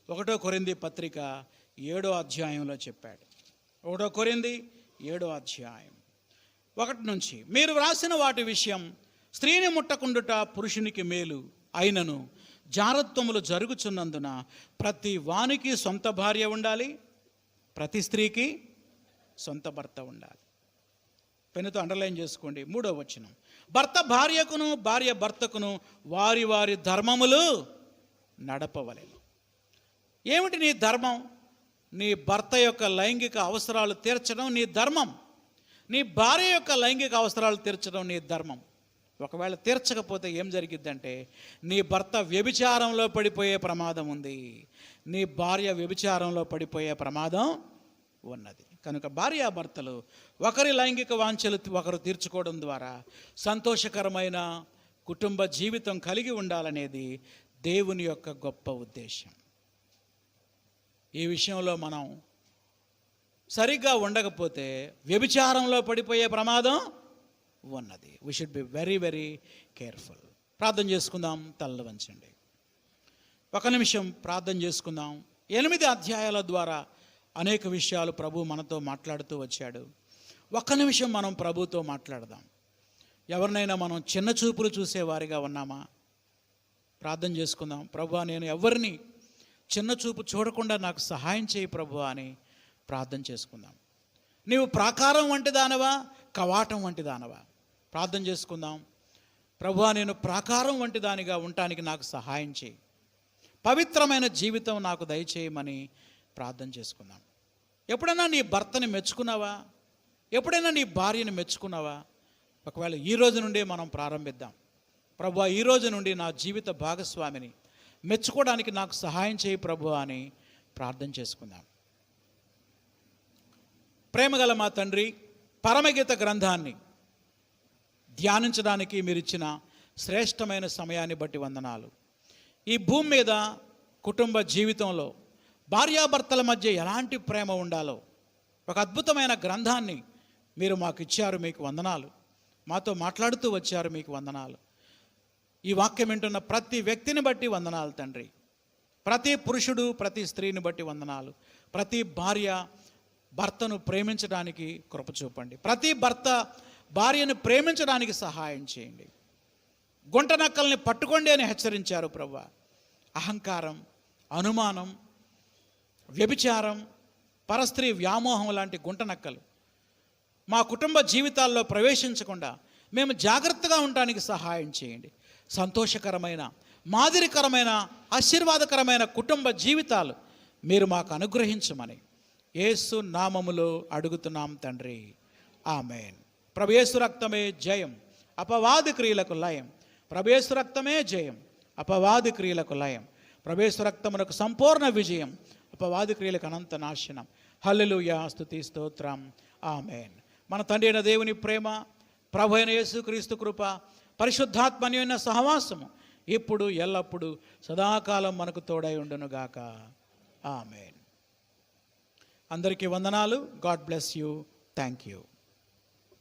1 కొరింథీ పత్రిక 7వ అధ్యాయంలో చెప్పాడు. 1 కొరింథీ 7వ అధ్యాయం 1 నుంచి. మీరు వ్రాసిన వాటి విషయం స్త్రీని ముట్టకుండుట పురుషునికి మేలు అయినను జారత్వములు జరుగుచున్నందున ప్రతి వానికి సొంత భార్య ఉండాలి, ప్రతి స్త్రీకి సొంత భర్త ఉండాలి. పెన్నుతో అండర్లైన్ చేసుకోండి. 3వ వచనం. భర్త భార్యకును, భార్య భర్తకును వారి వారి ధర్మములు నడపవలెను. ఏమిటి నీ ధర్మం? నీ భర్త యొక్క లైంగిక అవసరాలు తీర్చడం నీ ధర్మం. నీ భార్య యొక్క లైంగిక అవసరాలు తీర్చడం నీ ధర్మం. ఒకవేళ తీర్చకపోతే ఏం జరిగిద్దంటే, నీ భర్త వ్యభిచారంలో పడిపోయే ప్రమాదం ఉంది, నీ భార్య వ్యభిచారంలో పడిపోయే ప్రమాదం ఉన్నది. కనుక భార్యాభర్తలు ఒకరి లైంగిక వాంఛలు ఒకరు తీర్చుకోవడం ద్వారా సంతోషకరమైన కుటుంబ జీవితం కలిగి ఉండాలనేది దేవుని యొక్క గొప్ప ఉద్దేశం. ఈ విషయంలో మనం సరిగ్గా ఉండకపోతే వ్యభిచారంలో పడిపోయే ప్రమాదం ఉన్నది. We should be very very careful. ప్రార్థన చేసుకుందాం. తలలు వంచండి. ఒక నిమిషం ప్రార్థన చేసుకుందాం. 8 అధ్యాయాల ద్వారా అనేక విషయాలు ప్రభు మనతో మాట్లాడుతూ వచ్చాడు. ఒక్క నిమిషం మనం ప్రభుతో మాట్లాడదాం. ఎవరినైనా మనం చిన్న చూపులు చూసేవారిగా ఉన్నామా? ప్రార్థన చేసుకుందాం. ప్రభువా, నేను ఎవరిని చిన్న చూపు చూడకుండా నాకు సహాయం చేయి ప్రభువా అని ప్రార్థన చేసుకుందాం. నీవు ప్రాకారం వంటి దానవా, కవాటం వంటి దానవా? ప్రార్థన చేసుకుందాం. ప్రభువా, నేను ప్రాకారం వంటి దానిగా ఉండటానికి నాకు సహాయం చేయి, పవిత్రమైన జీవితం నాకు దయచేయమని ప్రార్థన చేసుకుందాం. ఎప్పుడైనా నీ భర్తని మెచ్చుకున్నావా? ఎప్పుడైనా నీ భార్యని మెచ్చుకున్నావా? ఒకవేళ ఈ రోజు నుండే మనం ప్రారంభిద్దాం. ప్రభువా, ఈ రోజు నుండి నా జీవిత భాగస్వామిని మెచ్చుకోవడానికి నాకు సహాయం చేయి ప్రభువా అని ప్రార్థన చేసుకుందాం. ప్రేమగల మా తండ్రి, పరమగీత గ్రంథాన్ని ధ్యానించడానికి మీరు ఇచ్చిన శ్రేష్టమైన సమయాన్ని బట్టి వందనాలు. ఈ భూమి మీద కుటుంబ జీవితంలో భార్యాభర్తల మధ్య ఎలాంటి ప్రేమ ఉండాలో ఒక అద్భుతమైన గ్రంథాన్ని మీరు మాకు ఇచ్చారు. మీకు వందనాలు. మాతో మాట్లాడుతూ వచ్చారు. మీకు వందనాలు. ఈ వాక్యం వింటున్న ప్రతి వ్యక్తిని బట్టి వందనాలు తండ్రి. ప్రతి పురుషుడు, ప్రతి స్త్రీని బట్టి వందనాలు. ప్రతి భార్య భర్తను ప్రేమించడానికి కృప చూపండి. ప్రతి భర్త భార్యను ప్రేమించడానికి సహాయం చేయండి. గుంట నక్కల్ని పట్టుకోండి అని హెచ్చరించారు ప్రభువా. అహంకారం, అనుమానం, వ్యభిచారం, పరస్త్రీ వ్యామోహం లాంటి గుంట నక్కలు మా కుటుంబ జీవితాల్లో ప్రవేశించకుండా మేము జాగ్రత్తగా ఉండటానికి సహాయం చేయండి. సంతోషకరమైన, మాదిరికరమైన, ఆశీర్వాదకరమైన కుటుంబ జీవితాలు మీరు మాకు అనుగ్రహించమని యేసు నామములో అడుగుతున్నాం తండ్రి. ఆమేన్. ప్రభు యేసు రక్తమే జయం, అపవాది క్రియలకు లయం. ప్రభు యేసు రక్తమే జయం, అపవాది క్రియలకు లయం. ప్రభు యేసు రక్తమునకు సంపూర్ణ విజయం, అపవాది క్రియలకు అనంత నాశనం. హల్లెలూయా, స్తుతి స్తోత్రం. ఆమేన్. మన తండ్రి అయిన దేవుని ప్రేమ, ప్రభు అయిన యేసు క్రీస్తు కృప, పరిశుద్ధాత్మ అన్యోన్య సహవాసము ఇప్పుడు ఎల్లప్పుడు సదాకాలం మనకు తోడై ఉండునుగాక. ఆమేన్. అందరికీ వందనాలు. God bless you. Thank you.